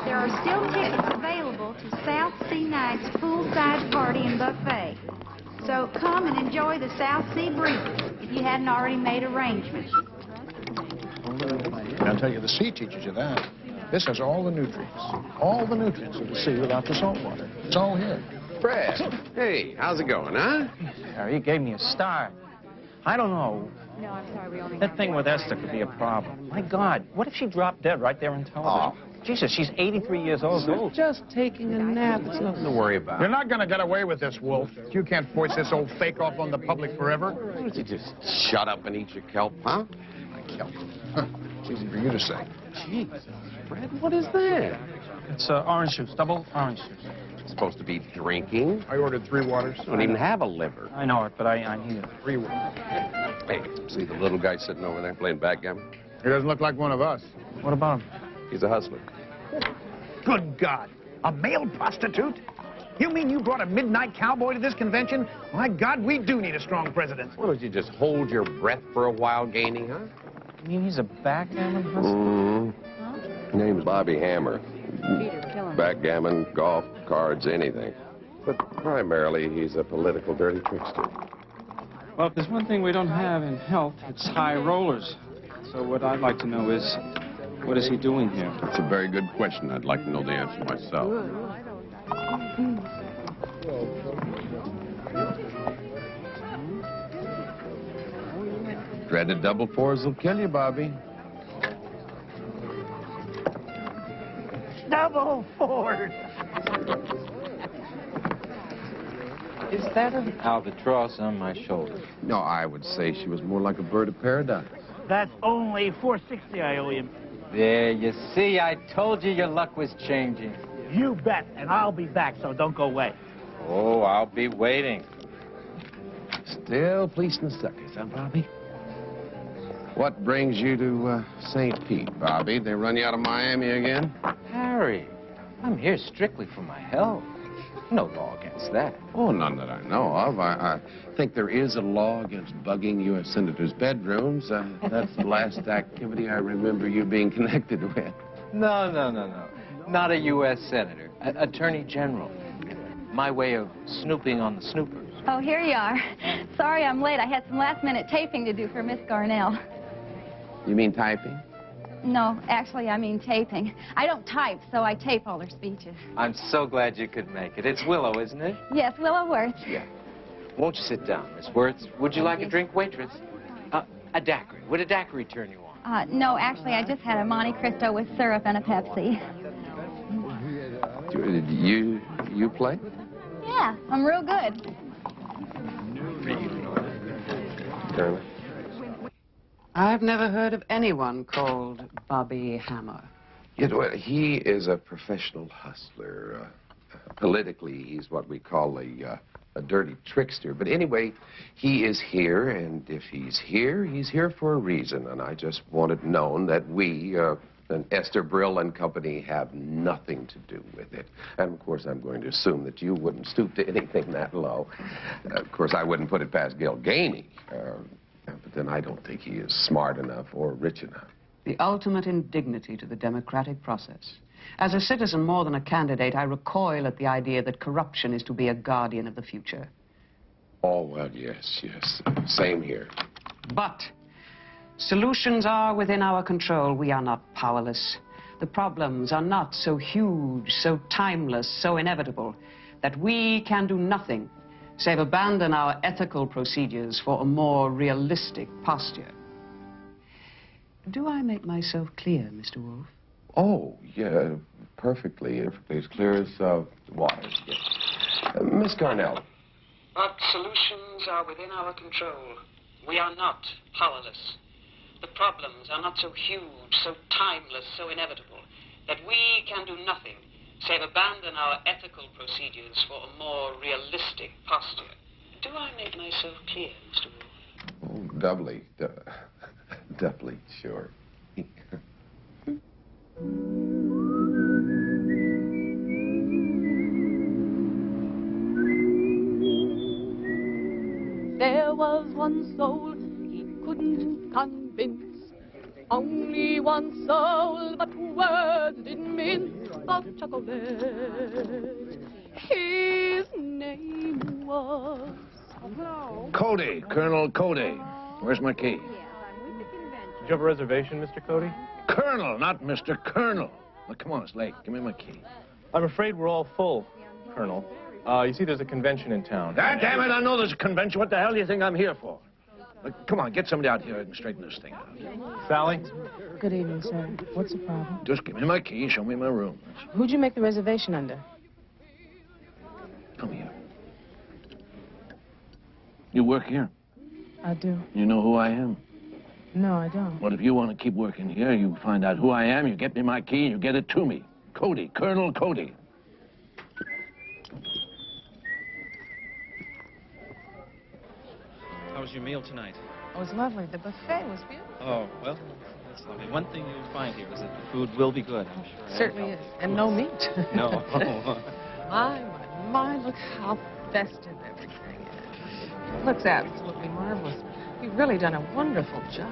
there are still tickets available to South Sea Night's poolside party and buffet. So come and enjoy the South Sea breeze if you hadn't already made arrangements. I'll tell you, the sea teaches you that. This has all the nutrients. All the nutrients of the sea without the salt water. It's all here. Fred, hey, how's it going, huh? Harry, you gave me a star. I don't know. No, I'm sorry, we only That thing with Esther could be a problem. My God, what if she dropped dead right there in television? Oh. Jesus, she's 83 years old. Just taking a nap. It's nothing to worry about. You're not going to get away with this, Wolf. You can't force this old fake off on the public forever. Why don't you just shut up and eat your kelp, huh? My kelp. Huh. It's easy for you to say. Jeez, Fred, what is that? It's orange juice, double orange juice. It's supposed to be drinking. I ordered 3 waters. I don't even have a liver. I know it, but I need it. 3 waters. Hey, see the little guy sitting over there playing backgammon? He doesn't look like one of us. What about him? He's a hustler. Good God. A male prostitute? You mean you brought a midnight cowboy to this convention? My God, we do need a strong president. Why don't you just hold your breath for a while, Gainey, huh? You mean he's a backgammon hustler? Huh? Name's Bobby Hammer. Backgammon, golf, cards, anything. But primarily, he's a political dirty trickster. Well, if there's one thing we don't have in health, it's high rollers. So what I'd like to know is, what is he doing here? That's a very good question. I'd like to know the answer myself. Dreaded double fours will kill you, Bobby. Double fours. Is that an albatross on my shoulder? No, I would say she was more like a bird of paradise. That's only $4.60 I owe you. There, you see, I told you your luck was changing. You bet, and I'll be back, so don't go away. Oh, I'll be waiting. Still fleecing the suckers, huh, Bobby? What brings you to St. Pete, Bobby? They run you out of Miami again? Harry, I'm here strictly for my health. No law against that. Oh, none that I know of. I think there is a law against bugging U.S. senators' bedrooms. That's the last activity I remember you being connected with. No. Not a U.S. senator. Attorney General. My way of snooping on the snoopers. Oh, here you are. Sorry I'm late. I had some last-minute taping to do for Miss Garnell. You mean typing? No, actually, I mean taping. I don't type, so I tape all her speeches. I'm so glad you could make it. It's Willow, isn't it? Yes, Willow Worth. Yeah. Won't you sit down, Miss Worth? Would you like a drink, waitress? A daiquiri. Would a daiquiri turn you on? No, actually, I just had a Monte Cristo with syrup and a Pepsi. You play? Yeah, I'm real good. Curly? I've never heard of anyone called Bobby Hammer. Well, he is a professional hustler. Politically, he's what we call a dirty trickster. But anyway, he is here, and if he's here for a reason. And I just want it known that we, and Esther Brill and company, have nothing to do with it. And, of course, I'm going to assume that you wouldn't stoop to anything that low. Of course, I wouldn't put it past Gil Gainey. But then I don't think he is smart enough or rich enough. The ultimate indignity to the democratic process. As a citizen more than a candidate, I recoil at the idea that corruption is to be a guardian of the future. Oh, well, yes. Same here. But solutions are within our control. We are not powerless. The problems are not so huge, so timeless, so inevitable that we can do nothing save abandon our ethical procedures for a more realistic posture. Do I make myself clear, Mr. Wolfe? Oh, yeah, perfectly as clear as water. Yes. Miss Garnell. But solutions are within our control. We are not powerless. The problems are not so huge, so timeless, so inevitable that we can do nothing save abandon our ethical procedures for a more realistic posture. Do I make myself clear, Mr. Wolfe? Oh, doubly, doubly sure. There was one soul he couldn't convince. Only one soul, but words didn't mince of chocolate. His name was... Cody, Colonel Cody. Where's my key? Did you have a reservation, Mr. Cody? Colonel, not Mr. Colonel. Now, come on, it's late. Give me my key. I'm afraid we're all full, Colonel. You see, there's a convention in town. God damn it, I know there's a convention. What the hell do you think I'm here for? Come on, get somebody out here and straighten this thing out. Sally? Good evening, sir. What's the problem? Just give me my key, show me my room. Who'd you make the reservation under? Come here. You work here? I do. You know who I am? No, I don't. Well, if you want to keep working here, you find out who I am, you get me my key, and you get it to me. Cody, Colonel Cody. How was your meal tonight? Oh, it was lovely. The buffet was beautiful. Oh, well, that's lovely. One thing you'll find here is that the food will be good, I'm sure. Certainly is. And no meat. No. My, look how festive everything is. Looks absolutely marvelous. You've really done a wonderful job.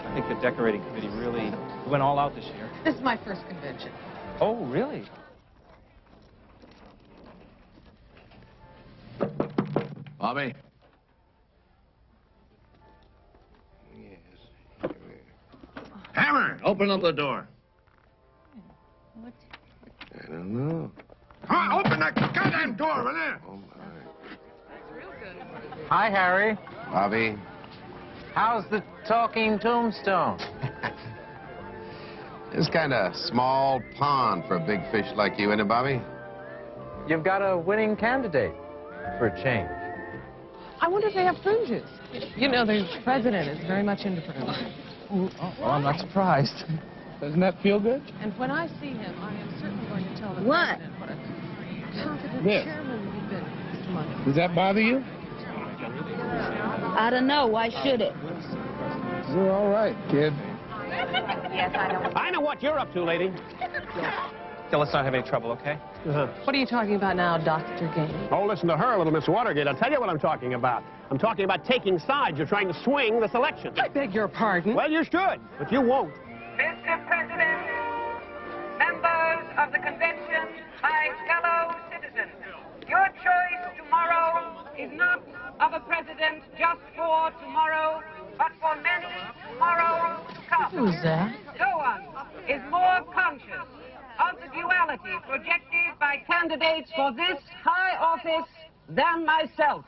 I think the decorating committee really went all out this year. This is my first convention. Oh, really? Bobby? Hammer, open up the door. I don't know. Come on, open that goddamn door, will you? Oh, my. Hi, Harry. Bobby? How's the talking tombstone? It's kind of small pond for a big fish like you, isn't it, Bobby? You've got a winning candidate for a change. I wonder if they have fringes. You know, the president is very much into fringes. Oh, well, I'm not surprised. Doesn't that feel good? And when I see him, I am certainly going to tell the What? president what a competent Yes. chairman you've been, Mr. Munson. Does that bother you? I don't know. Why should it? You're all right, kid. Yes, I know. I know what you're up to, lady. So let's not have any trouble, okay? What are you talking about now, Dr. Gainey? Oh, listen to her, little Miss Watergate. I'll tell you what I'm talking about. I'm talking about taking sides. You're trying to swing this election. I beg your pardon? Well, you should, but you won't. Mr. President, members of the convention, my fellow citizens, your choice tomorrow is not of a president just for tomorrow, but for many tomorrows to come. Who's that? No one is more conscious of the duality projected by candidates for this high office than myself.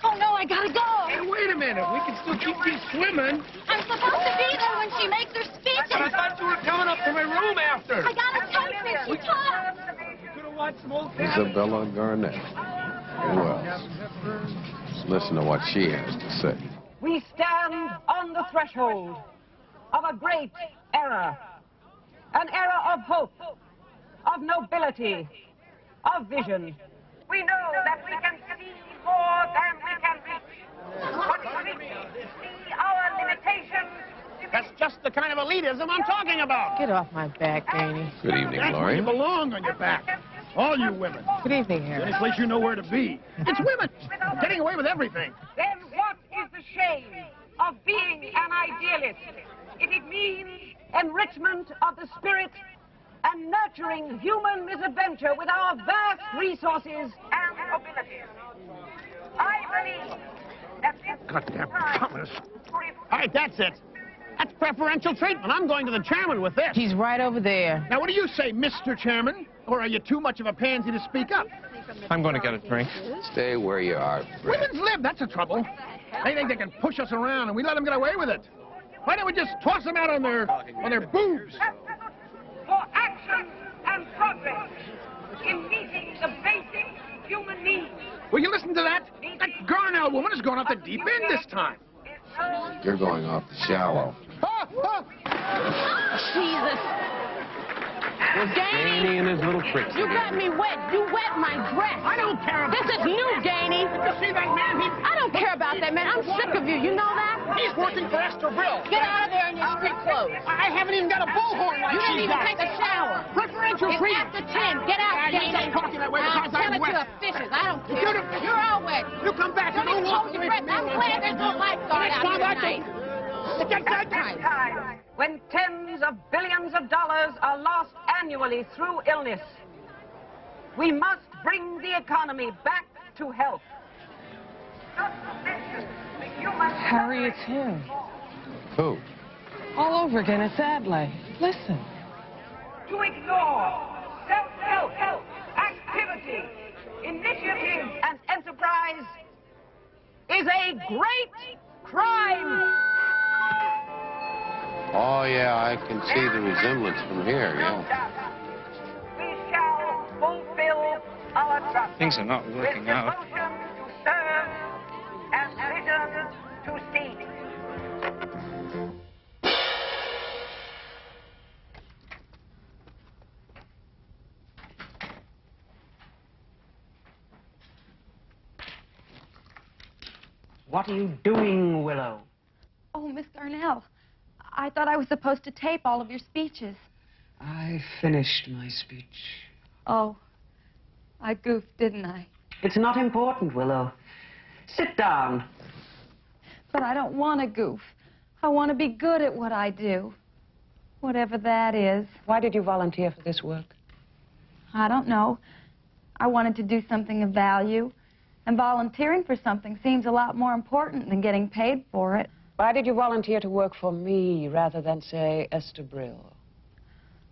Oh, no, I gotta go. Hey, wait a minute. We can still keep these swimming. I'm supposed to be there when she makes her speech. But I thought you were coming up to my room after. I gotta type it. She talks. Could have watched some old Isabella Garnett. Who else? Let's listen to what she has to say. We stand on the threshold of a great era. An era of hope, of nobility, of vision. We know that we can see more than we can reach. But we see our limitations. That's just the kind of elitism I'm talking about. Get off my back, Gainey. Good evening, That's where Laurie. you belong, on your back. All you women. Good evening, The Harry. only place you know where to be. It's women. Getting away with everything. Then what is the shame of being an idealist? If it means enrichment of the spirit and nurturing human misadventure with our vast resources and abilities. I believe that this Goddamn communists. All right, that's it. That's preferential treatment. I'm going to the chairman with this. He's right over there. Now, what do you say, Mr. Chairman? Or are you too much of a pansy to speak up? I'm going to get a drink. Stay where you are, Fred. Women's lib, that's the trouble. They think they can push us around and we let them get away with it. Why don't we just toss them out on their boobs? for action and progress in meeting the basic human needs. Will you listen to that? That Garner woman has gone off the deep end this time. You're going off the shallow. Jesus. Gainey and his little tricks. You got me wet. You wet my dress. I don't care about This is new, Gainey. Did you see that man? I don't care about that man. I'm sick of you. You know that? He's working for Esther Brill. Get out of there in your street clothes. I haven't even got a bullhorn like You didn't she's even got. take a shower. Preferential It's treatment. after 10. Get out, Yeah, you Gainey. just talking that way I'll because tell I'm it to wet. the fishes. I don't care. You're all wet. You come back and Don't don't even walk hold your away breath. from me. I'm glad there's no lifeguard out here tonight. At this time, when tens of billions of dollars are lost annually through illness, we must bring the economy back to health. Harry, it's him. Who? All over again. It's Adlai. Listen. To ignore self-help, activity, initiative, and enterprise is a great crime. Oh, yeah, I can see the resemblance from here, yeah. We shall fulfill our trust. Things are not working with out. devotion to serve and vision to see. What are you doing, Willow? Oh, Miss Garnell, I thought I was supposed to tape all of your speeches. I finished my speech. Oh, I goofed, didn't I? It's not important, Willow. Sit down. But I don't want to goof. I want to be good at what I do. Whatever that is. Why did you volunteer for this work? I don't know. I wanted to do something of value. And volunteering for something seems a lot more important than getting paid for it. Why did you volunteer to work for me rather than, say, Esther Brill?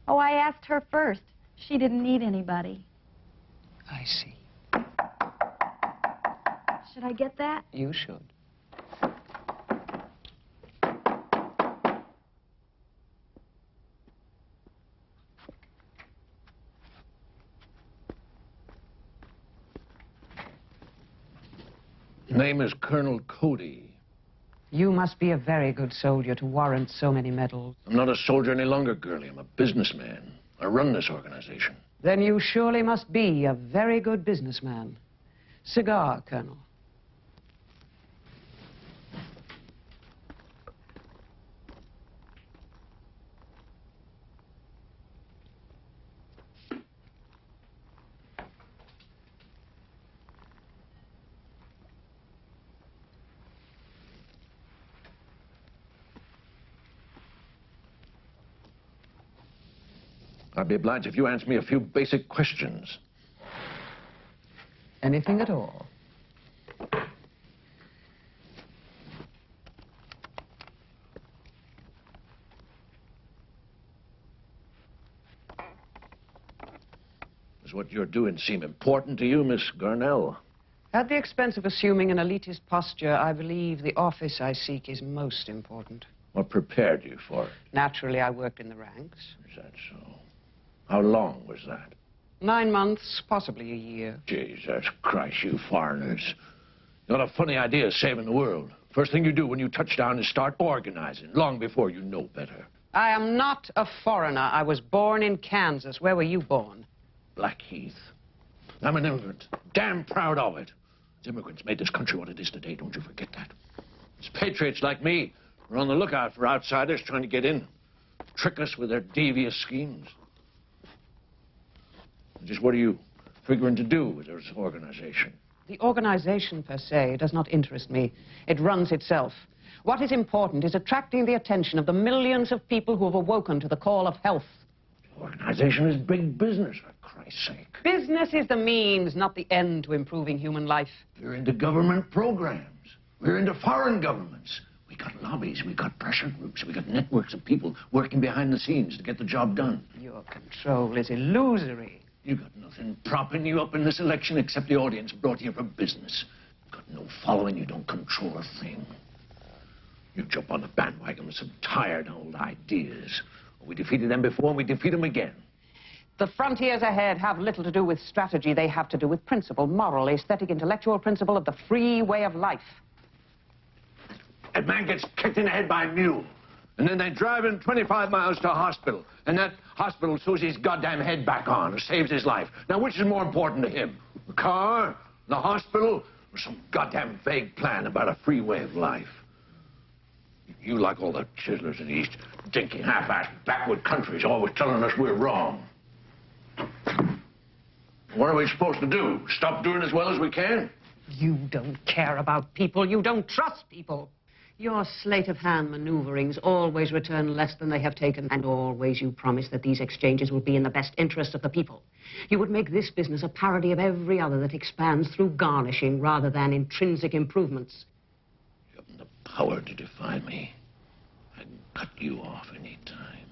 Oh, I asked her first. She didn't need anybody. I see. Should I get that? You should. Name is Colonel Cody. You must be a very good soldier to warrant so many medals. I'm not a soldier any longer, girlie. I'm a businessman. I run this organization. Then you surely must be a very good businessman. Cigar, Colonel. I'd be obliged if you answer me a few basic questions. Anything at all. Does what you're doing seem important to you, Miss Garnell? At the expense of assuming an elitist posture, I believe the office I seek is most important. What prepared you for it? Naturally, I worked in the ranks. Is that so? How long was that? 9 months, possibly a year. Jesus Christ, you foreigners. You got a funny idea of saving the world. First thing you do when you touch down is start organizing, long before you know better. I am not a foreigner. I was born in Kansas. Where were you born? Blackheath. I'm an immigrant. Damn proud of it. It's immigrants made this country what it is today. Don't you forget that. It's patriots like me who are on the lookout for outsiders trying to get in, trick us with their devious schemes. Just what are you figuring to do with this organization? The organization, per se, does not interest me. It runs itself. What is important is attracting the attention of the millions of people who have awoken to the call of health. The organization is big business, for Christ's sake. Business is the means, not the end to improving human life. We're into government programs. We're into foreign governments. We got lobbies, we got pressure groups, we got networks of people working behind the scenes to get the job done. Your control is illusory. You got nothing propping you up in this election except the audience brought you for business. You got no following, you don't control a thing. You jump on the bandwagon with some tired old ideas. We defeated them before and we defeat them again. The frontiers ahead have little to do with strategy. They have to do with principle, moral, aesthetic, intellectual principle of the free way of life. That man gets kicked in the head by a mule. And then they drive him 25 miles to a hospital. And that hospital sews his goddamn head back on or saves his life. Now, which is more important to him? The car, the hospital, or some goddamn vague plan about a free way of life? You, like all the chiselers in the East, dinky, half-assed, backward countries, always telling us we're wrong. What are we supposed to do? Stop doing as well as we can? You don't care about people. You don't trust people. Your sleight-of-hand maneuverings always return less than they have taken, and always you promise that these exchanges will be in the best interest of the people. You would make this business a parody of every other that expands through garnishing rather than intrinsic improvements. You haven't the power to defy me. I can cut you off any time.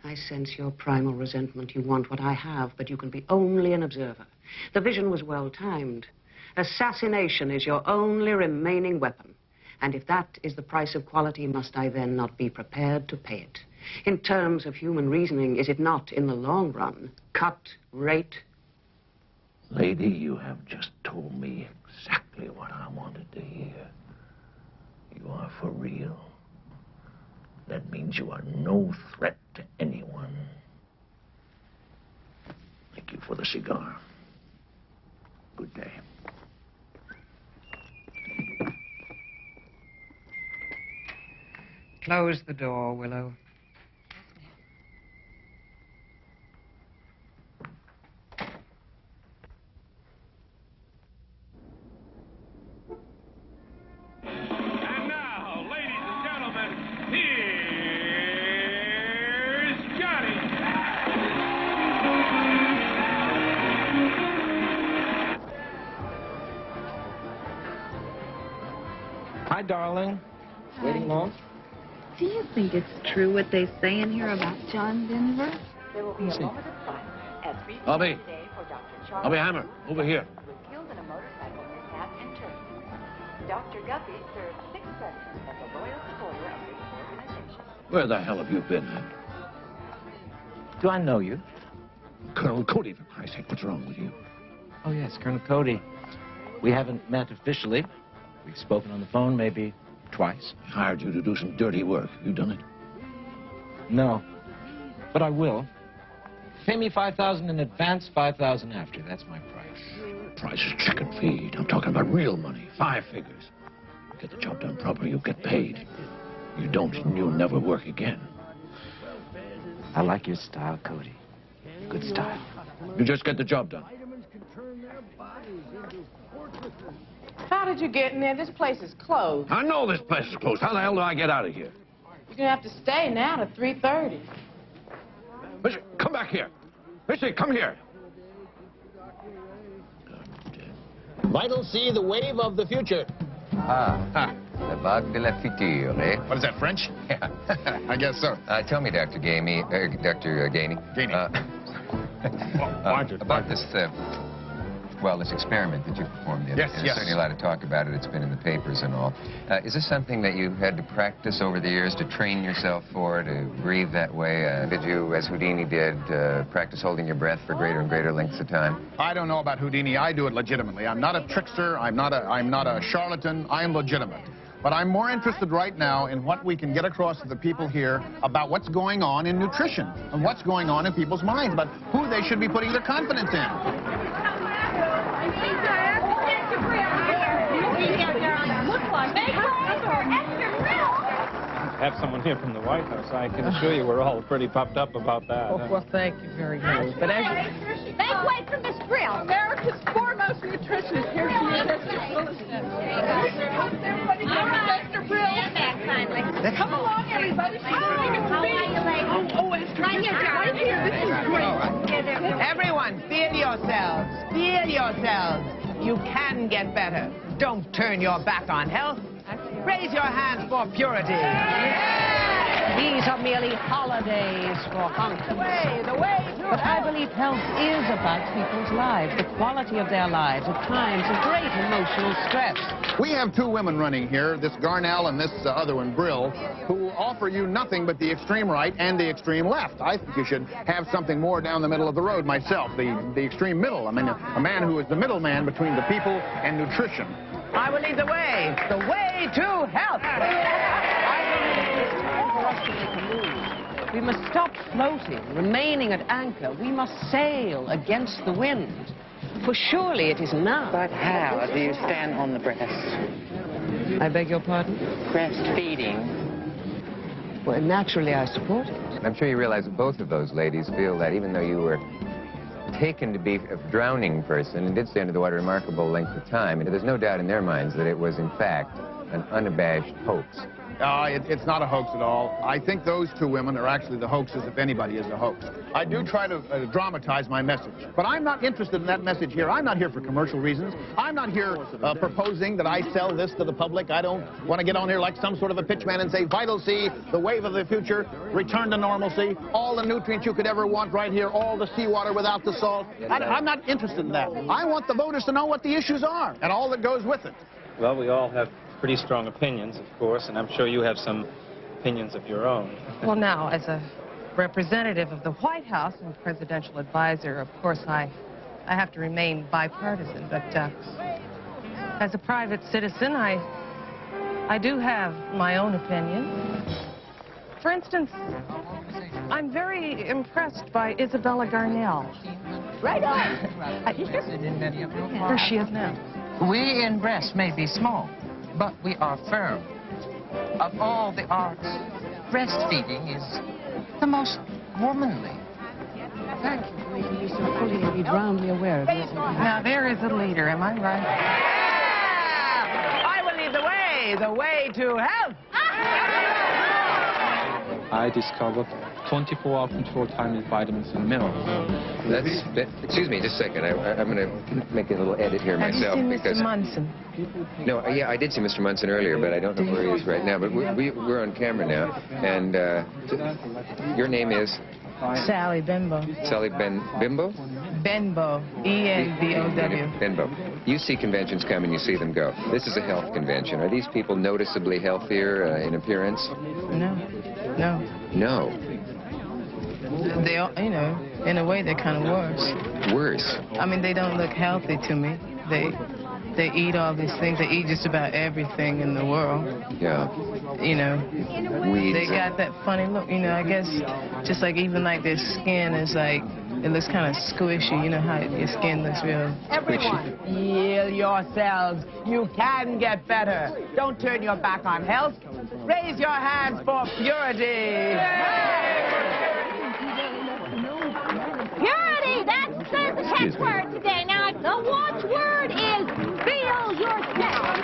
I sense your primal resentment. You want what I have, but you can be only an observer. The vision was well-timed. Assassination is your only remaining weapon. And if that is the price of quality, must I then not be prepared to pay it? In terms of human reasoning, is it not, in the long run, cut rate? Lady, you have just told me exactly what I wanted to hear. You are for real. That means you are no threat to anyone. Thank you for the cigar. Good day. Close the door, Willow. And now, ladies and gentlemen, here's Johnny. Hi, darling. Waiting long? Do you think it's true what they say in here about John Denver? There will be a moment of silence at 3 p.m. Bobby. today for Dr. Charles. Bobby Hammer, over here. Was killed in a motorcycle mishap in Turkey. Dr. Guppy served 6 sessions as a loyal supporter of this organization. Where the hell have you been? Do I know you? Colonel Cody, for Christ's sake, what's wrong with you? Oh, yes, Colonel Cody. We haven't met officially. We've spoken on the phone maybe twice. I hired you to do some dirty work. You done it? No, but I will. Pay me $5,000 in advance, $5,000 after. That's my price. Price is chicken feed. I'm talking about real money, 5 figures. Get the job done properly, you'll get paid. You don't, and you'll never work again. I like your style, Cody. Good style. You just get the job done. How did you get in there? This place is closed. I know this place is closed. How the hell do I get out of here? You're going to have to stay now to 3:30. Missy, come back here. Missy, come here. Vital C, the wave of the future. La vague de la future, eh? What is that, French? Yeah. I guess so. Tell me, Dr. Gainey, about this, well, this experiment that you performed. Yes, There's yes. certainly a lot of talk about it. It's been in the papers and all. Is this something that you had to practice over the years, to train yourself for, to breathe that way? Did you, as Houdini did, practice holding your breath for greater and greater lengths of time? I don't know about Houdini. I do it legitimately. I'm not a trickster. I'm not a charlatan. I am legitimate. But I'm more interested right now in what we can get across to the people here about what's going on in nutrition and what's going on in people's minds, about who they should be putting their confidence in. Have someone here from the White House. I can assure you we're all pretty puffed up about that. Oh, well, thank you very much. But as you... Make way for Miss Brill. America's foremost nutritionist. Here she is. Everybody give her Dr. Brill. Stand back, kindly. Come along, everybody. How are you, ladies? Oh, it's right here. Right here. This is great. Everyone, feel yourselves. Feel yourselves. You can get better. Don't turn your back on health. Raise your hands for purity. These are merely holidays for hunks. The way to But I believe health is about people's lives, the quality of their lives, at times of great emotional stress. We have two women running here, this Garnell and this other one, Brill, who offer you nothing but the extreme right and the extreme left. I think you should have something more down the middle of the road myself, the extreme middle. I mean, a man who is the middleman between the people and nutrition. I will lead the way to health. We must stop floating, remaining at anchor. We must sail against the wind. For surely it is now. But how do you stand on the breast? I beg your pardon? Breastfeeding. Well, naturally I support it. I'm sure you realize that both of those ladies feel that even though you were taken to be a drowning person and did stay under the water a remarkable length of time, there's no doubt in their minds that it was, in fact, an unabashed hoax. It's not a hoax at all. I think those two women are actually the hoaxes, if anybody is a hoax. I do try to dramatize my message, but I'm not interested in that message here. I'm not here for commercial reasons. I'm not here proposing that I sell this to the public. I don't want to get on here like some sort of a pitchman and say, Vital C, the wave of the future, return to normalcy, all the nutrients you could ever want right here, all the seawater without the salt. I'm not interested in that. I want the voters to know what the issues are and all that goes with it. Well, we all have pretty strong opinions, of course, and I'm sure you have some opinions of your own. Well, now, as a representative of the White House and presidential advisor, of course, I have to remain bipartisan, but as a private citizen, I do have my own opinion. For instance, I'm very impressed by Isabella Garnell. Right on. There she is now. We in breast may be small, but we are firm. Of all the arts, breastfeeding is the most womanly. Thank you for making me so fully and roundly aware of this. Now, there is a leader, am I right? I will lead the way to health. I discovered 24-hour control time in vitamins and minerals. Excuse me, just a second. I'm going to make a little edit here myself. Have you seen because Mr. Munson? No, yeah, I did see Mr. Munson earlier, but I don't know where he is right now. But we're on camera now, and your name is? Sally Benbow. Sally Bimbo? Benbow. E-N-B-O-W. Benbow. You see conventions come and you see them go. This is a health convention. Are these people noticeably healthier in appearance? No. No. No. They are, you know, in a way, they're kind of worse. Worse? I mean, they don't look healthy to me. They eat all these things. They eat just about everything in the world. Yeah. You know, Weeds. they got that funny look. You know, I guess just like even like their skin is like, it looks kind of squishy. You know how your skin looks real Everyone, squishy. heal yourselves. You can get better. Don't turn your back on health. Raise your hands for purity. Purity, that's the catchword today. Now, the watchword is feel yourself.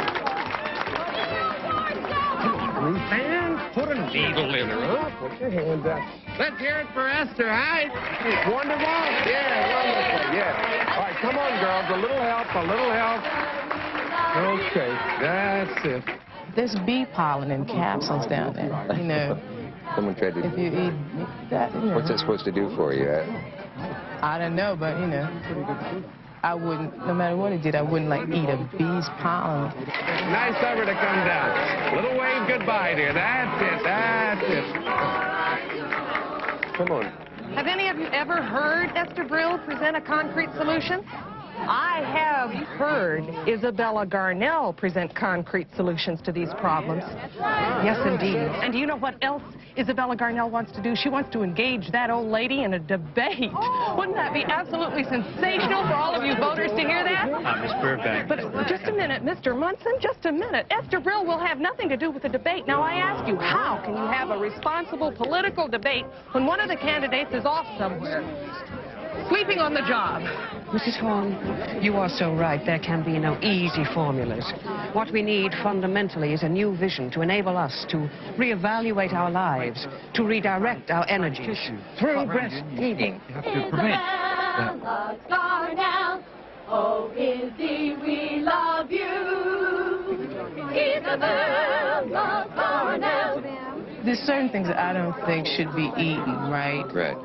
Feel yourself. And put a needle in her, huh? Put your hand up. Let's hear it for Esther, huh? Wonderful? Yeah, wonderful, yeah. All right, come on, girls. A little help, a little help. Okay, that's it. There's bee pollen in capsules down there, you know. Someone tried to... If you eat that, you know. What's that supposed to do for you? I don't know, but, you know, I wouldn't, no matter what it did, I wouldn't, like, eat a bee's pollen. Nice of her to come down. Little wave goodbye, dear. That's it, that's it. Come on. Have any of you ever heard Esther Brill present a concrete solution? I have heard Isabella Garnell present concrete solutions to these problems. Yes, indeed. And do you know what else Isabella Garnell wants to do? She wants to engage that old lady in a debate. Wouldn't that be absolutely sensational for all of you voters to hear that? Miss Burbank. But just a minute, Mr. Munson, just a minute. Esther Brill will have nothing to do with the debate. Now, I ask you, how can you have a responsible political debate when one of the candidates is off somewhere, sleeping on the job? Mrs. Horn, you are so right. There can be no easy formulas. What we need fundamentally is a new vision to enable us to reevaluate our lives, to redirect our energies through breastfeeding. You have to prevent that. Oh, Izzy, we love you. Isabella Garnell. There's certain things that I don't think should be eaten, right? Right.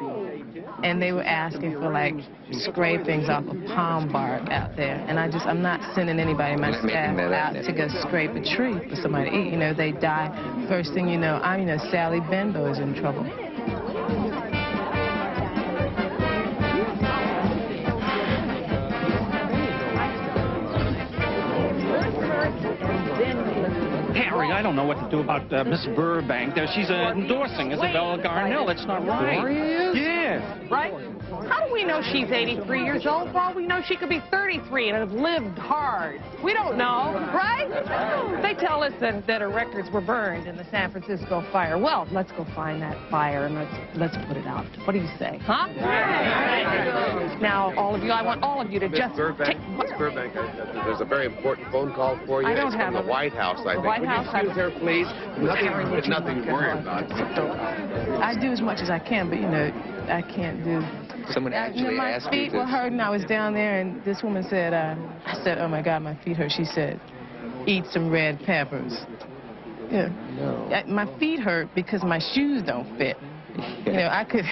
And they were asking for, like, scrapings off of palm bark out there. And I'm not sending anybody in my staff out to go scrape a tree for somebody to eat. You know, they die. First thing you know, Sally Benbow is in trouble. Harry, I don't know what to do about Miss Burbank. She's endorsing Isabella Garnell. It's not right. Yes. Right? How do we know she's 83 years old? For all we know, she could be 33 and have lived hard. We don't know, right? They tell us that her records were burned in the San Francisco fire. Well, let's go find that fire and let's put it out. What do you say? Huh? Now, all of you, I want all of you to Miss just Burbank, Miss Burbank, there's a very important phone call for you. I don't it's have from the White House, I think. White Would House, you excuse her, please? Nothing to worry about. I do as much as I can, but, you know, I can't do... Someone actually my asked feet you were hurting. I was down there, and this woman said, I said, oh, my God, my feet hurt. She said, eat some red peppers. Yeah. No. My feet hurt because my shoes don't fit. You know, I could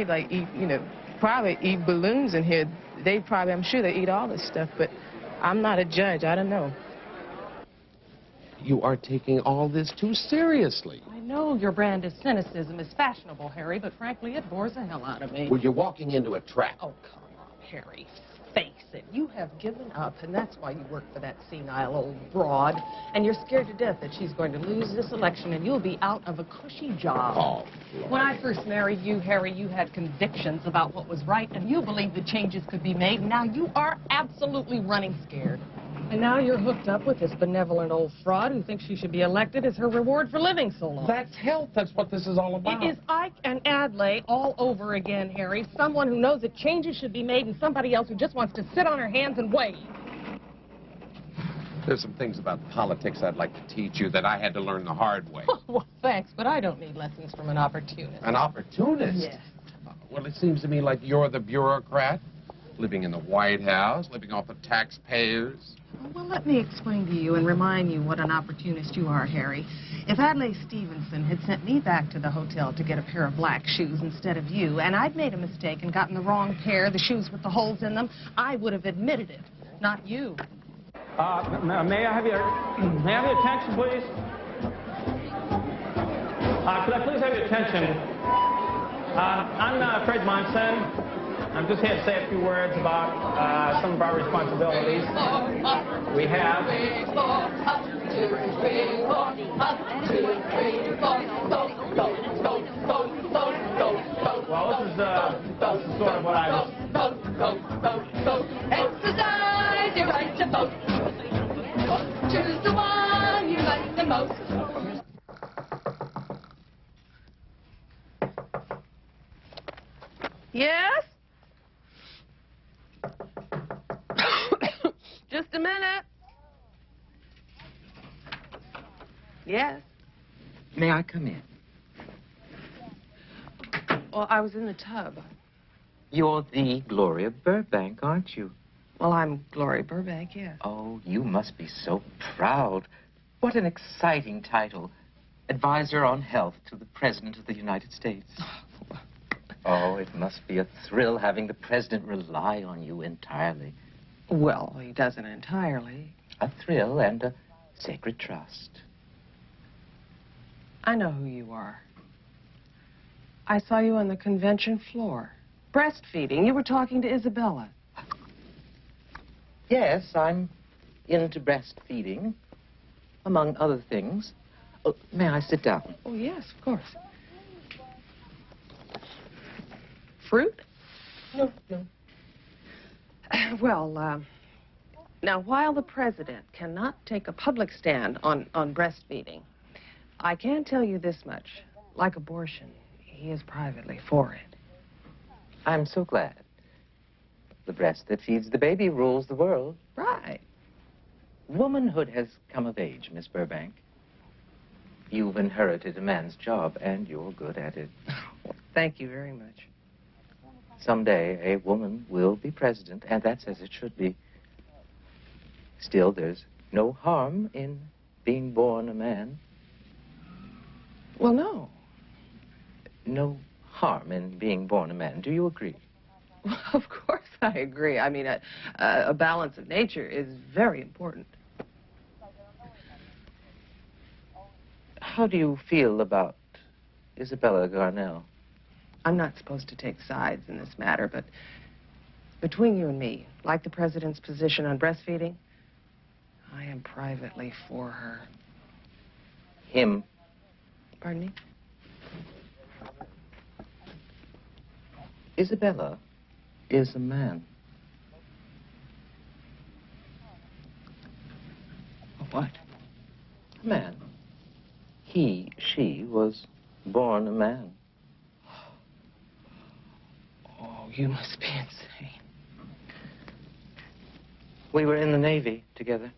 like eat, you know, probably eat balloons in here. I'm sure they eat all this stuff, but I'm not a judge. I don't know. You are taking all this too seriously. I know your brand of cynicism is fashionable, Harry, but frankly, it bores the hell out of me. Well, you're walking into a trap. Oh, come on, Harry. Face it. You have given up, and that's why you work for that senile old broad. And you're scared to death that she's going to lose this election, and you'll be out of a cushy job. Oh, when I first married you, Harry, you had convictions about what was right, and you believed that changes could be made. Now you are absolutely running scared. And now you're hooked up with this benevolent old fraud who thinks she should be elected as her reward for living so long. That's health. That's what this is all about. It is Ike and Adlai all over again, Harry. Someone who knows that changes should be made and somebody else who just wants to sit on her hands and wait. There's some things about politics I'd like to teach you that I had to learn the hard way. Well, thanks, but I don't need lessons from an opportunist. An opportunist? Yes. Well, it seems to me like you're the bureaucrat, living in the White House, living off of taxpayers. Well, let me explain to you and remind you what an opportunist you are, Harry. If Adlai Stevenson had sent me back to the hotel to get a pair of black shoes instead of you, and I'd made a mistake and gotten the wrong pair, the shoes with the holes in them, I would have admitted it, not you. May I have your attention, please? Could I please have your attention? I'm Fred Monson. I'm just here to say a few words about some of our responsibilities. We have... Well, this is sort of what I was... Exercise your right to vote. Choose the one you like the most. Yes? Just a minute. Yes. May I come in? Well, I was in the tub. You're the Gloria Burbank, aren't you? Well, I'm Gloria Burbank, yes. Oh, you must be so proud. What an exciting title. Advisor on Health to the President of the United States. Oh, it must be a thrill having the President rely on you entirely. Well, he doesn't entirely. A thrill and a sacred trust. I know who you are. I saw you on the convention floor. Breastfeeding. You were talking to Isabella. Yes, I'm into breastfeeding, among other things. Oh, may I sit down? Oh, yes, of course. Fruit? No. Well, now, while the president cannot take a public stand on breastfeeding, I can tell you this much. Like abortion, he is privately for it. I'm so glad. The breast that feeds the baby rules the world. Right. Womanhood has come of age, Miss Burbank. You've inherited a man's job, and you're good at it. Well, thank you very much. Someday, a woman will be president, and that's as it should be. Still, there's no harm in being born a man. Well, no. No harm in being born a man. Do you agree? Well, of course I agree. I mean, a balance of nature is very important. How do you feel about Isabella Garnell? I'm not supposed to take sides in this matter, but between you and me, like the president's position on breastfeeding, I am privately for her. Him? Pardon me? Isabella is a man. A what? A man. She was born a man. Oh, you must be insane. We were in the Navy together.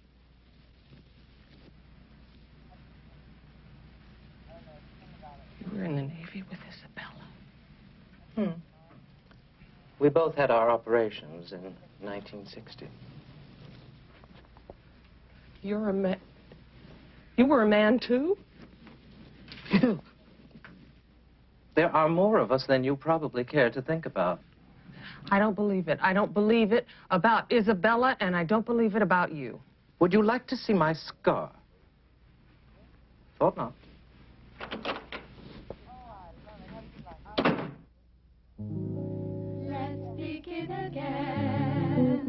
You were in the Navy with Isabella? We both had our operations in 1960. You're a man. You were a man, too? There are more of us than you probably care to think about. I don't believe it. I don't believe it about Isabella, and I don't believe it about you. Would you like to see my scar? Thought not. Let's begin again.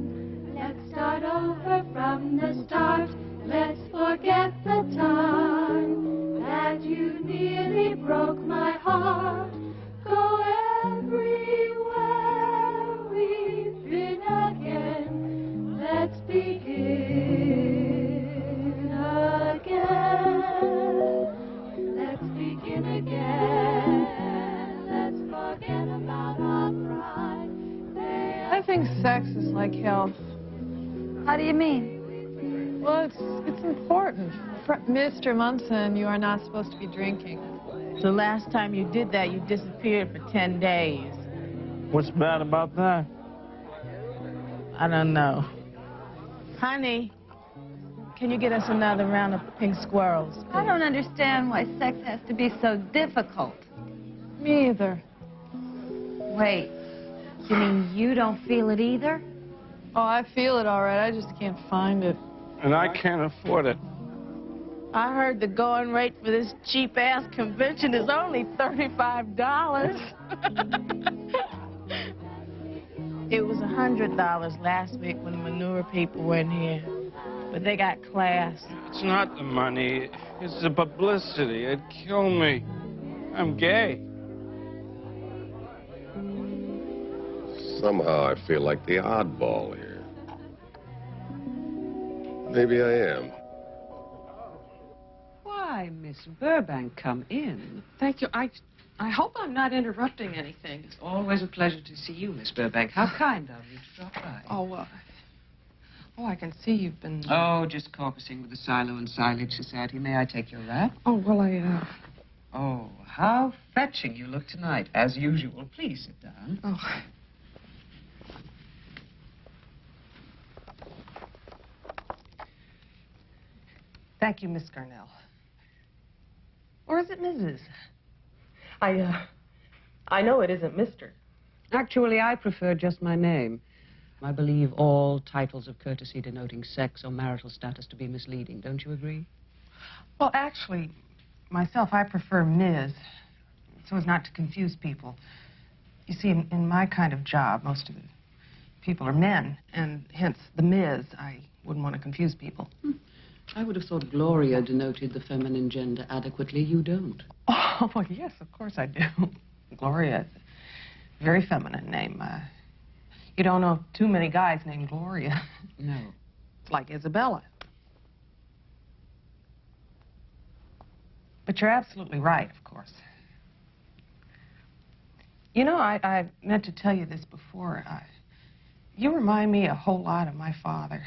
Let's start over from the start. Let's forget the time that you nearly broke my heart. Go everywhere we've been again. Let's begin again. Let's begin again. Let's forget about our pride. I think sex is like health. How do you mean? Well, it's important. Mr. Munson, you are not supposed to be drinking. The last time you did that, you disappeared for 10 days. What's bad about that? I don't know. Honey, can you get us another round of pink squirrels? I don't understand why sex has to be so difficult. Me either. Wait, you mean you don't feel it either? Oh, I feel it all right. I just can't find it. And I can't afford it. I heard the going rate for this cheap-ass convention is only $35. It was $100 last week when the manure people were in here. But they got class. It's not the money. It's the publicity. It'd kill me. I'm gay. Somehow I feel like the oddball here. Maybe I am. Why, Miss Burbank, come in. Thank you. I hope I'm not interrupting anything. It's always a pleasure to see you, Miss Burbank. How kind of you to drop by. Oh, I can see you've been... Oh, just caucusing with the Silo and Silage Society. May I take your wrap? Oh, well, how fetching you look tonight, as usual. Please sit down. Oh. Thank you, Miss Garnell. Or is it Mrs.? I know it isn't Mr. Actually, I prefer just my name. I believe all titles of courtesy denoting sex or marital status to be misleading. Don't you agree? Well, actually, myself, I prefer Ms. so as not to confuse people. You see, in my kind of job, most of the people are men, and hence the Ms. I wouldn't want to confuse people. I would have thought Gloria denoted the feminine gender adequately. You don't. Oh, well, yes, of course I do. Gloria is a very feminine name. You don't know too many guys named Gloria. No. It's like Isabella. But you're absolutely right, of course. You know, I meant to tell you this before. You remind me a whole lot of my father.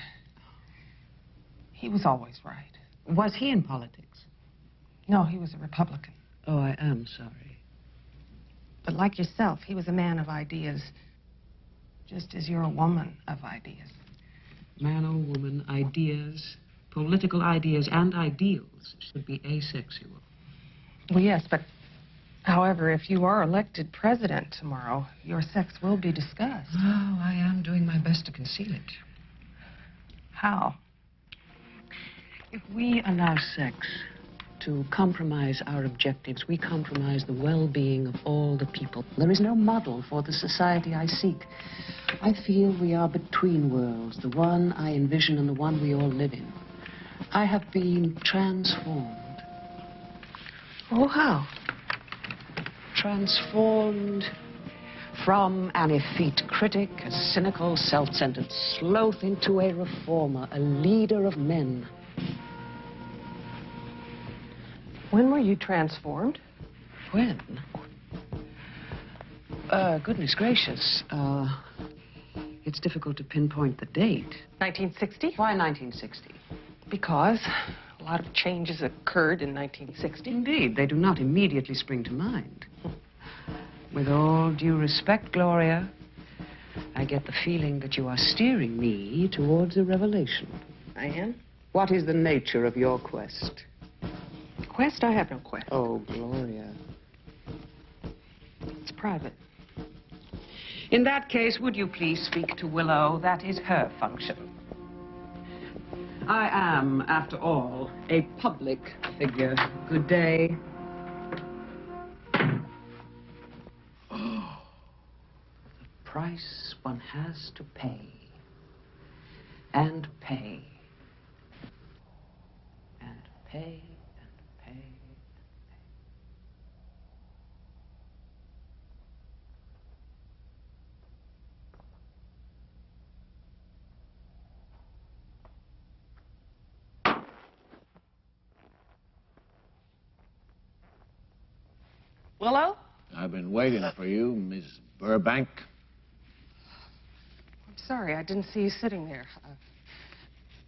He was always right. Was he in politics? No, he was a Republican. Oh, I am sorry. But like yourself, he was a man of ideas, just as you're a woman of ideas. Man or woman, ideas, political ideas and ideals should be asexual. Well, yes, but however, if you are elected president tomorrow, your sex will be discussed. Oh, I am doing my best to conceal it. How? If we allow sex to compromise our objectives, we compromise the well-being of all the people. There is no model for the society I seek. I feel we are between worlds, the one I envision and the one we all live in. I have been transformed. Oh, how? Transformed from an effete critic, a cynical, self-centered sloth, into a reformer, a leader of men. When were you transformed? When? Goodness gracious. It's difficult to pinpoint the date. 1960? Why 1960? Because a lot of changes occurred in 1960. Indeed, they do not immediately spring to mind. With all due respect, Gloria, I get the feeling that you are steering me towards a revelation. I am? What is the nature of your quest? Quest? I have no quest. Oh, Gloria. It's private. In that case, would you please speak to Willow? That is her function. I am, after all, a public figure. Good day. Oh, the price one has to pay. And pay. And pay. Willow? I've been waiting for you, Miss Burbank. I'm sorry, I didn't see you sitting there.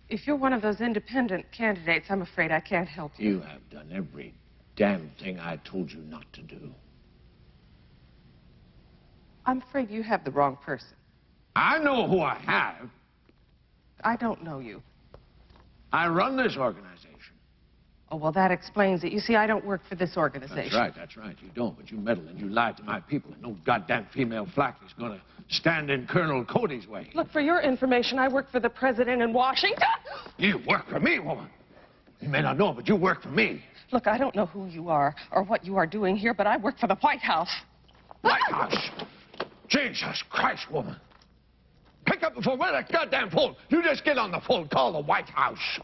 If you're one of those independent candidates, I'm afraid I can't help you. You have done every damn thing I told you not to do. I'm afraid you have the wrong person. I know who I have. I don't know you. I run this organization. Oh, well, that explains it. You see, I don't work for this organization. That's right. You don't, but you meddle and you lied to my people, and no goddamn female flack is going to stand in Colonel Cody's way. Look, for your information, I work for the president in Washington. You work for me, woman. You may not know, but you work for me. Look, I don't know who you are or what you are doing here, but I work for the White House. White House? Jesus Christ, woman. Pick up the phone. Where's that goddamn phone? You just get on the phone. Call the White House.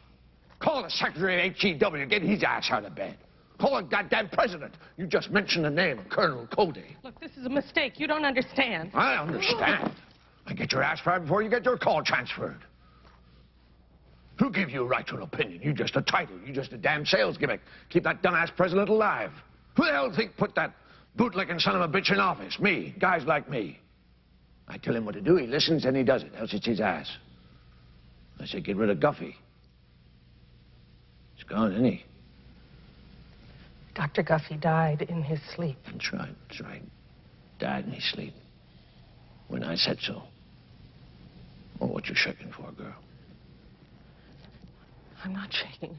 Call the Secretary of HEW. Get his ass out of bed. Call the goddamn president. You just mentioned the name of Colonel Cody. Look, this is a mistake. You don't understand. I understand. I get your ass fired before you get your call transferred. Who gave you a right to an opinion? You just a title. You just a damn sales gimmick. Keep that dumbass president alive. Who the hell think put that bootlicking son of a bitch in office? Me. Guys like me. I tell him what to do, he listens, and he does it. Else it's his ass. I say get rid of Guffey. He's gone, isn't he? Dr. Guffey died in his sleep. That's right, that's right. Died in his sleep. When I said so. Well, what you shaking for, girl? I'm not shaking.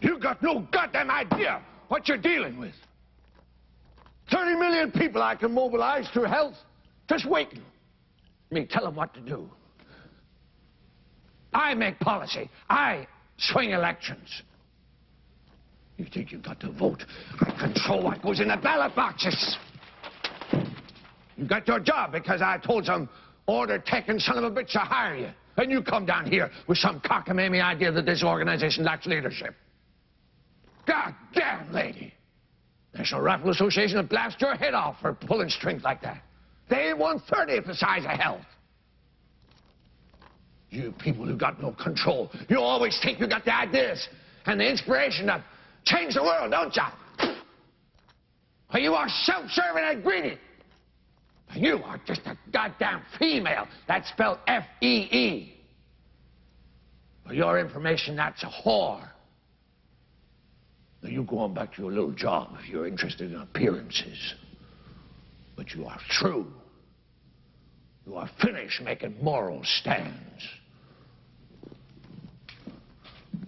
You got no goddamn idea what you're dealing with. 30 million people I can mobilize through health. Just waiting. Me tell them what to do. I make policy. I swing elections. You think you got to vote? I control what goes in the ballot boxes. You got your job because I told some order-taking son of a bitch to hire you. And you come down here with some cockamamie idea that this organization lacks leadership. God damn, lady. National Rifle Association will blast your head off for pulling strings like that. They ain't 1/30th the size of health. You people who got no control, you always think you got the ideas and the inspiration to change the world, don't ya? Well, you are self-serving and greedy. You are just a goddamn female. That's spelled F-E-E. For your information, that's a whore. Now, you go on back to your little job if you're interested in appearances. But you are through. You are finished making moral stands.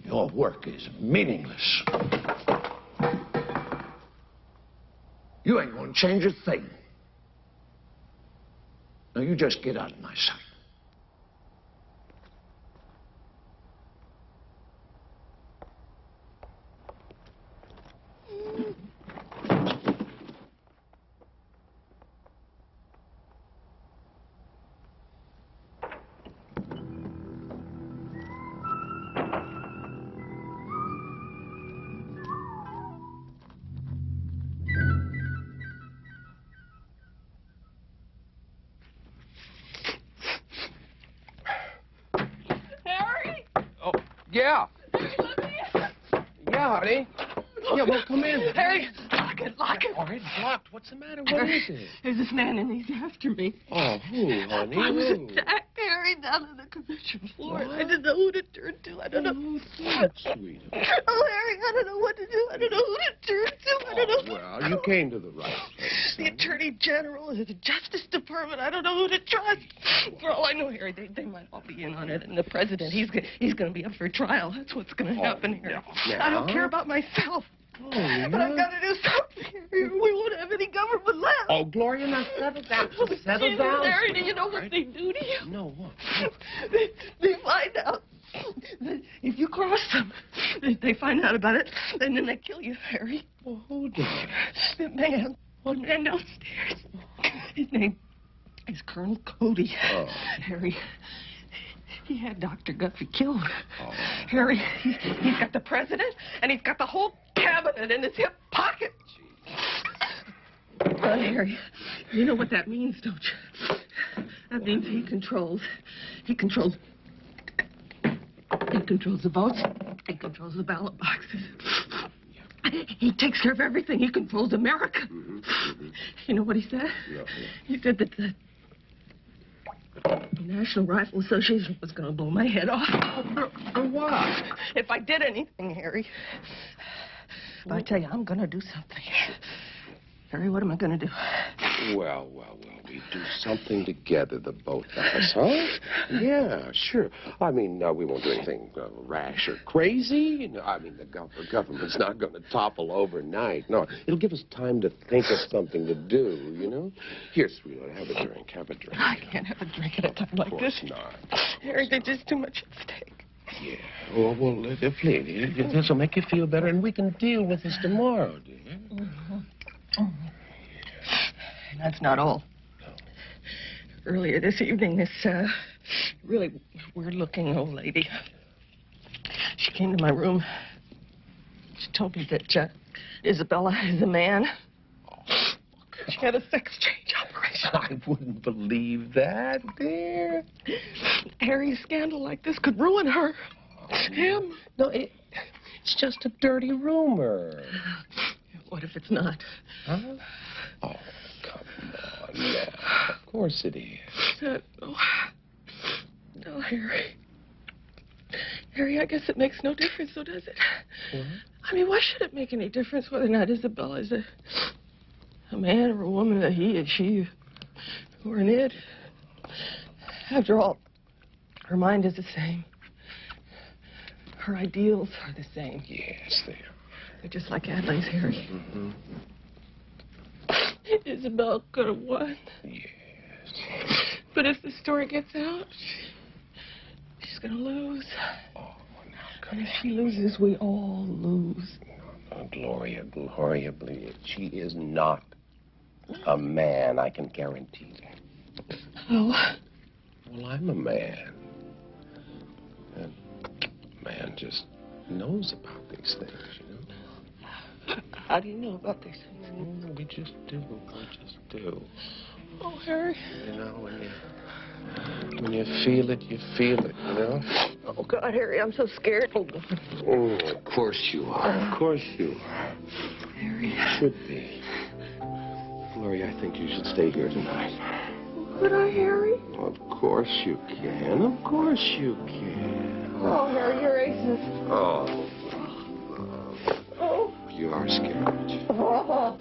Your work is meaningless. You ain't gonna change a thing. Now, you just get out of my sight. Yeah. Yeah, honey. Yeah, well, come in. Harry, lock it. All right, it's locked. What's the matter? What is it? There's this man and he's after me. Oh, who, honey? I was Who? attacked, Harry, down on the commission floor. I didn't know who to turn to. I don't know. That's sweet. Oh, Harry, I don't know what to do. I don't know who to turn to. I don't know. Well, you came to the right place. The Attorney General, the Justice Department, I don't know who to trust. For all I know, Harry, they might all be in on it. And the president, he's going to be up for trial. That's what's going to happen here. Yeah. I don't care about myself. Oh, yeah. But I've got to do something, Harry. We won't have any government left. Oh, Gloria, now settle down. Settle down. Harry, do you know what they do to you? No, what? They find out that if you cross them, they find out about it, and then they kill you, Harry. Well, hold on. The man downstairs, his name is Colonel Cody. Oh. Harry, he had Dr. Guffey killed. Oh. Harry, he's got the president, and he's got the whole cabinet in his hip pocket. Harry, you know what that means, don't you? That means he controls the votes. He controls the ballot boxes. He takes care of everything. He controls America. You know what he said? Yeah. He said that the National Rifle Association was going to blow my head off. What? If I did anything, Harry. But I tell you, I'm going to do something. Harry, what am I going to do? Well, we do something together, the both of us, huh? Yeah, sure. I mean, we won't do anything rash or crazy. You know, I mean, the government's not going to topple overnight. No, it'll give us time to think of something to do, you know? Here, sweetheart, have a drink, have a drink. I can't have a drink at a time like this. Of course not. Harry, there's just too much at stake. Yeah, well, please, this will make you feel better, and we can deal with this tomorrow, dear. And that's not all. Earlier this evening, this really weird-looking old lady, she came to my room. She told me that Isabella is a man. She had a sex change operation. I wouldn't believe that, dear. Harry, a scandal like this could ruin her. Him. No, it's just a dirty rumor. What if it's not? Huh? Oh, come on. Yeah, of course it is. No, Harry. Harry, I guess it makes no difference, though, does it? What? I mean, why should it make any difference whether or not Isabella is a man or a woman, a he, a she, or an it? After all, her mind is the same. Her ideals are the same. Yes, they are. They're just like Adelaide's, Harry. Mm-hmm. Isabel could have won. Yes. But if the story gets out, she's going to lose. Oh, now, And if she loses, we all lose. No, Gloria, believe it. She is not a man, I can guarantee that. Oh. Well, I'm a man. And a man just knows about these things, you know? How do you know about these things? We just do. We just do. Oh, Harry. You know, when you feel it, you feel it, you know? Oh, God, Harry, I'm so scared. Oh, God. Oh, of course you are. Of course you are. Harry. You should be. Gloria, I think you should stay here tonight. Could I, Harry? Of course you can. Of course you can. Oh, Harry, you're aces. Oh. Oh. You are scared. Oh.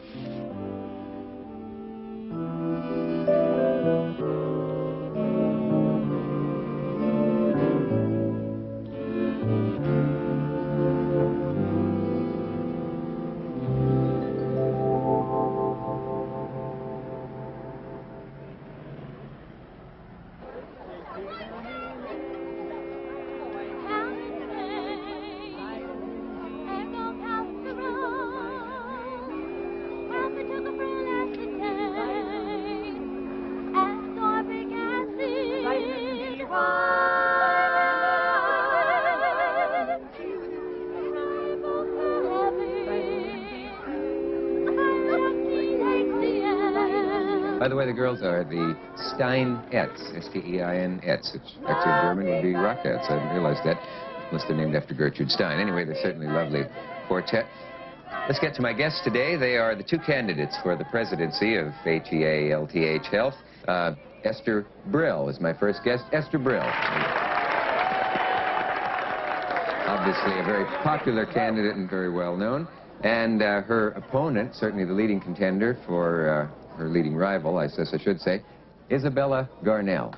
By the way, the girls are the Steinettes, S-T-E-I-N-Ettes, which actually in German would be Rockettes. I didn't realize that. Unless they're named after Gertrude Stein. Anyway, they're certainly a lovely quartet. Let's get to my guests today. They are the two candidates for the presidency of HealthH Health. Esther Brill is my first guest. Esther Brill. Obviously a very popular candidate and very well known. And her opponent, certainly the leading contender for her leading rival, I guess I should say, Isabella Garnell.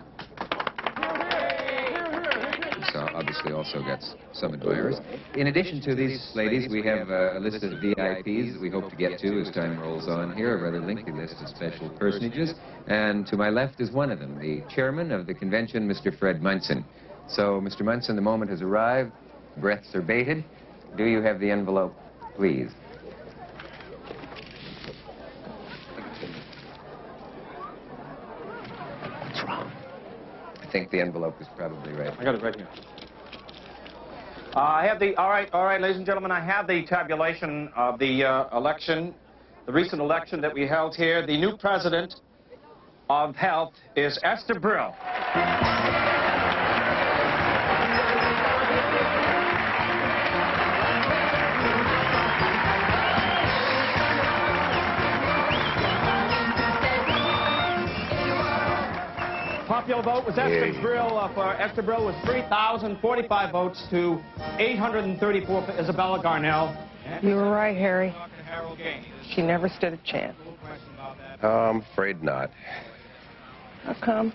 So obviously also got some admirers. In addition to these ladies, we have a list of VIPs that we hope to get to as time rolls on here, a rather lengthy list of special personages. And to my left is one of them, the chairman of the convention, Mr. Fred Munson. So, Mr. Munson, the moment has arrived. Breaths are bated. Do you have the envelope, please? What's wrong? I think the envelope is probably right. I got it right here. I have the, all right, ladies and gentlemen, I have the tabulation of the election, the recent election that we held here. The new president of Health is Esther Brill. Popular vote was Esther Brill. For Esther Brill was 3,045 votes to 834 for Isabella Garnell. You were right, Harry. She never stood a chance. I'm afraid not. How come?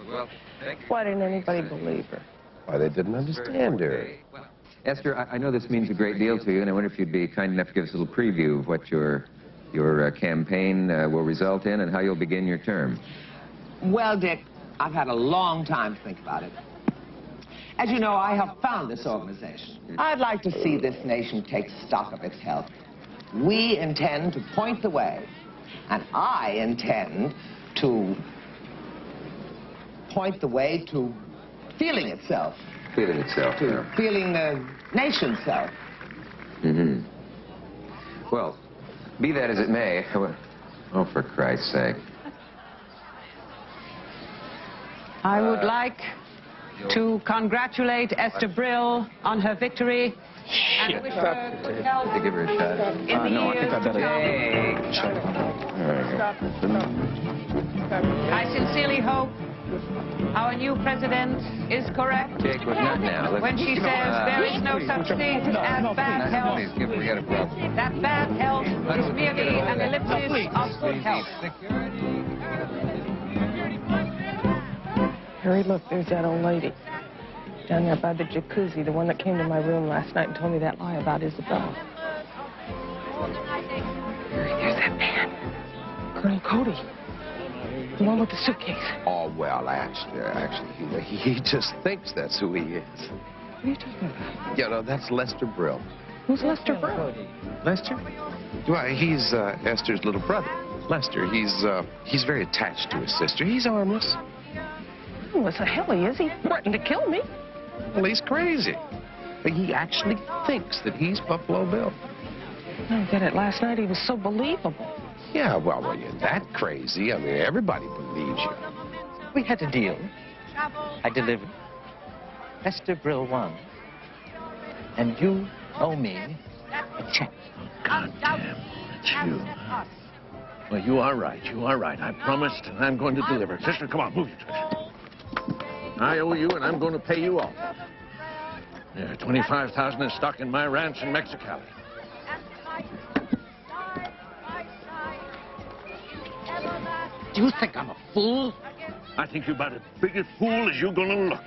Well, thank you. Why didn't anybody believe her? Why, they didn't understand her. Esther, I know this means a great deal to you, and I wonder if you'd be kind enough to give us a little preview of what your campaign will result in and how you'll begin your term. Well, Dick, I've had a long time to think about it. As you know, I have found this organization. I'd like to see this nation take stock of its health. We intend to point the way, and I intend to point the way to feeling itself. Feeling itself, To feeling the nation's self. Mm-hmm. Well, be that as it may, oh, for Christ's sake. I would like to congratulate Esther Brill on her victory. And wish her good health To give her a shot. in the No, I think years I better. to come. I sincerely hope Our new president is correct Jake, was not now. Let's, when she says there is no such thing as bad health. Please, forget it, bro. That bad health is merely an ellipsis of good health. Harry, look, there's that old lady down there by the jacuzzi, the one that came to my room last night and told me that lie about Isabella. Harry, there's that man, Colonel Cody, the one with the suitcase. Oh, well, actually, he just thinks that's who he is. What are you talking about? You know, that's Lester Brill. Who's Lester Brill? Lester? Well, he's Esther's little brother. Lester, he's very attached to his sister. He's harmless. Oh, what the hell he is? He threatened to kill me. Well, he's crazy. But he actually thinks that he's Buffalo Bill. I don't get it. Last night he was so believable. Yeah, well, when you're that crazy, I mean, everybody believes you. We had a deal. I delivered. Lester Brill won. And you owe me a check. God damn, it's you. Well, you are right. You are right. I promised, and I'm going to deliver. Sister, come on, move your chest. I owe you, and I'm going to pay you off. Yeah, $25,000 is stuck in my ranch in Mexicali. Do you think I'm a fool? I think you're about as big a fool as you're going to look.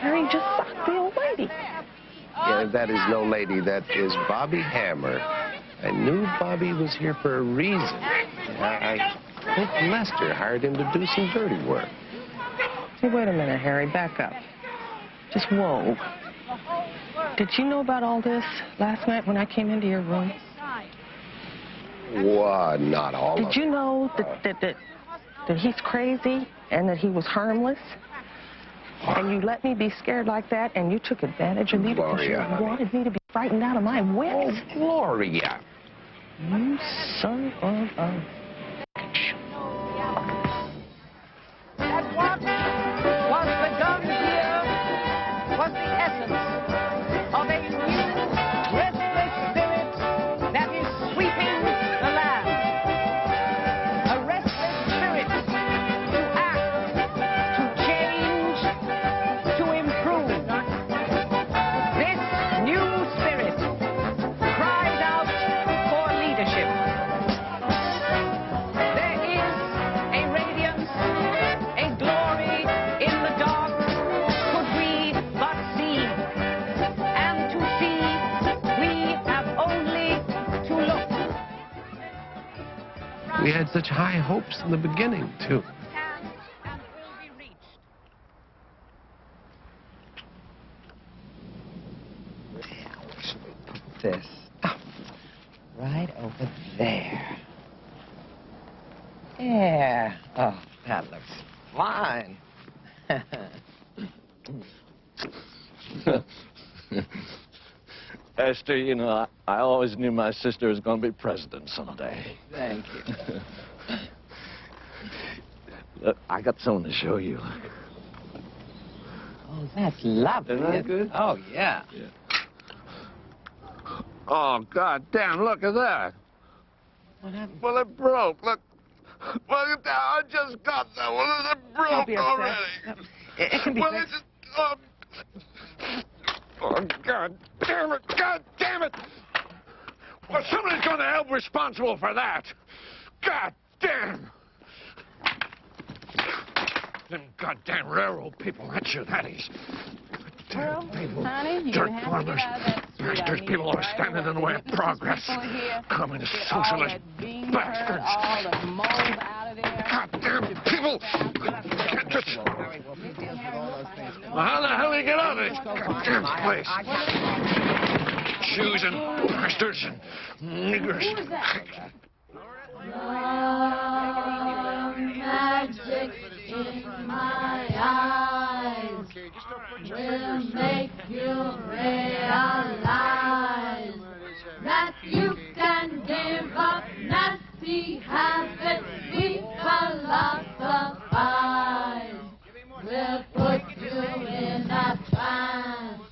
Harry just socked the old lady. Yeah, that is no lady. That is Bobby Hammer. I knew Bobby was here for a reason. I think Lester hired him to do some dirty work. Hey, wait a minute, Harry. Back up. Just whoa. Did you know about all this last night when I came into your room? What? Not all of it. Did you know that he's crazy and that he was harmless? And you let me be scared like that, and you took advantage of me because you wanted me to be frightened out of my wits? Oh, Gloria. You son of a... That what was begun here was the essence of a new, restless spirit that is sweeping the land. A restless spirit to act, to change, to improve. This new spirit cries out for leadership. There is a radiance, a glory in the dark, could we but see. And to see, we have only to look. We had such high hopes in the beginning, too. Put this right over there. Yeah. Oh, that looks fine. Esther, you know, I always knew my sister was going to be president someday. Thank you. Look, I got something to show you. Oh, that's lovely. Isn't that good? Oh, yeah. Oh, God damn, look at that. What happened? Well, it broke. Look. Well, I just got that one, and it broke Don't be upset. already. It can be Well, fixed. Oh, God damn it! God damn it! Well, somebody's going to help responsible for that. God damn! Them goddamn railroad people, that's who that is. Well, People, honey, you're dirt gonna have to farmers, get out of that street. bastards, people who are standing in the way of progress. Communist, socialist bastards. All the mold out of there. Goddamn people! Can't just... Well, how the hell do you get out of this goddamn place? Jews and bastards and niggers. Magic in my eyes will make you realize that you can give up nasty habits we philosophize. We'll put you in a trance,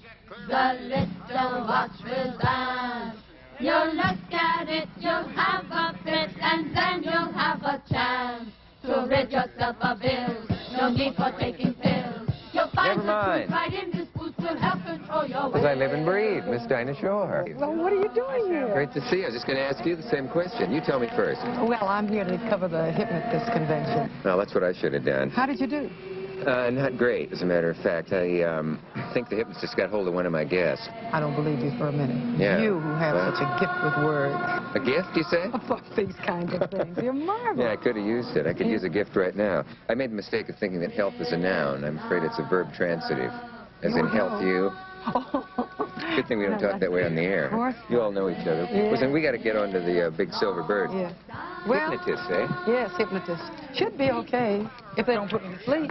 the little watch will dance. You'll look at it, you'll have a fit, and then you'll have a chance to rid yourself of bills. No need for taking pills. You'll find Never mind. the truth right in this booth will help control your will. As I live and breathe, Miss Dinah Shore. Well, what are you doing here? Great to see you. I was just going to ask you the same question. You tell me first. Well, I'm here to cover the hypnotist convention. Well, that's what I should have done. How did you do? Not great, as a matter of fact. I think the hypnotist got hold of one of my guests. I don't believe you for a minute. Yeah. You who have Well. such a gift with words. A gift, you say? For these kinds of things. You're marvelous. Yeah, I could have used it. I could use a gift right now. I made the mistake of thinking that health is a noun. I'm afraid it's a verb transitive. As in health you. Good thing we don't talk that way on the air. Of course. You all know each other. Yeah. Listen, we got to get on to the big silver bird. Yeah. Well, Hypnotist, eh? yes, hypnotist. Should be okay if they don't put me to sleep.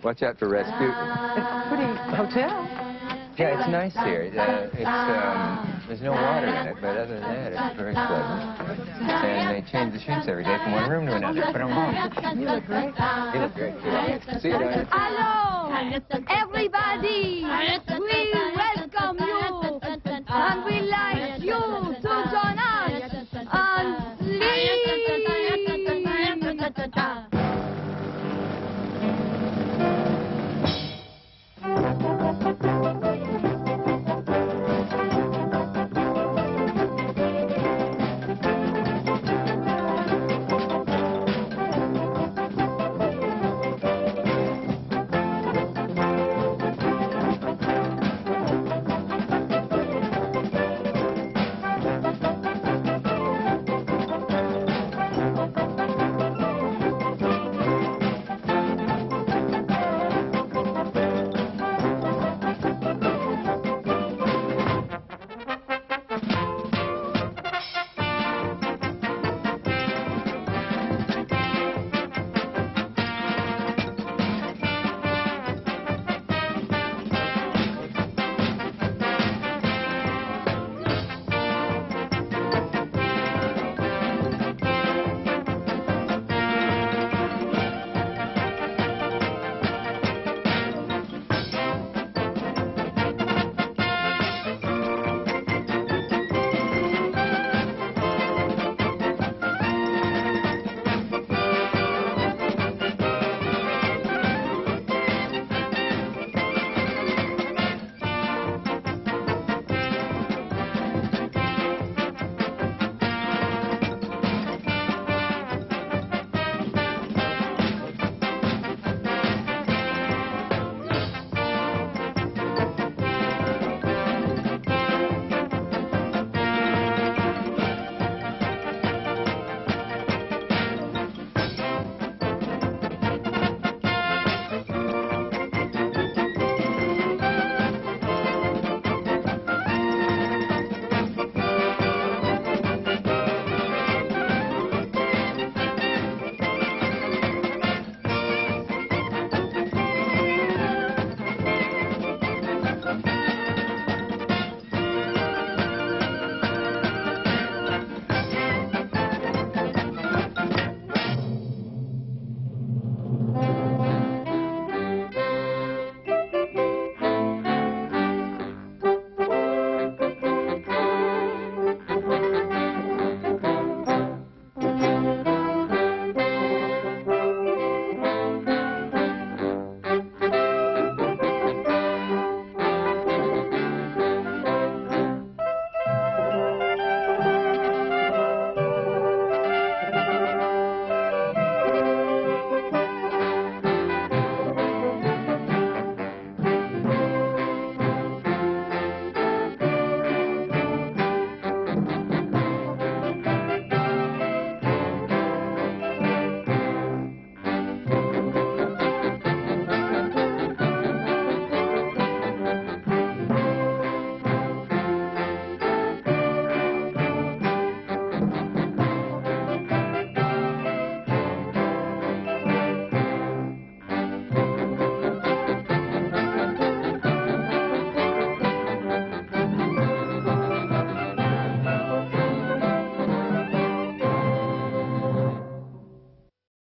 Watch out for Rasputin. It's a pretty hotel. Yeah, it's nice here. There's no water in it, but other than that, it's very pleasant. And they change the sheets every day from one room to another. Put 'em on. You look great. You look great, too. See you, Dinah. Hello, everybody.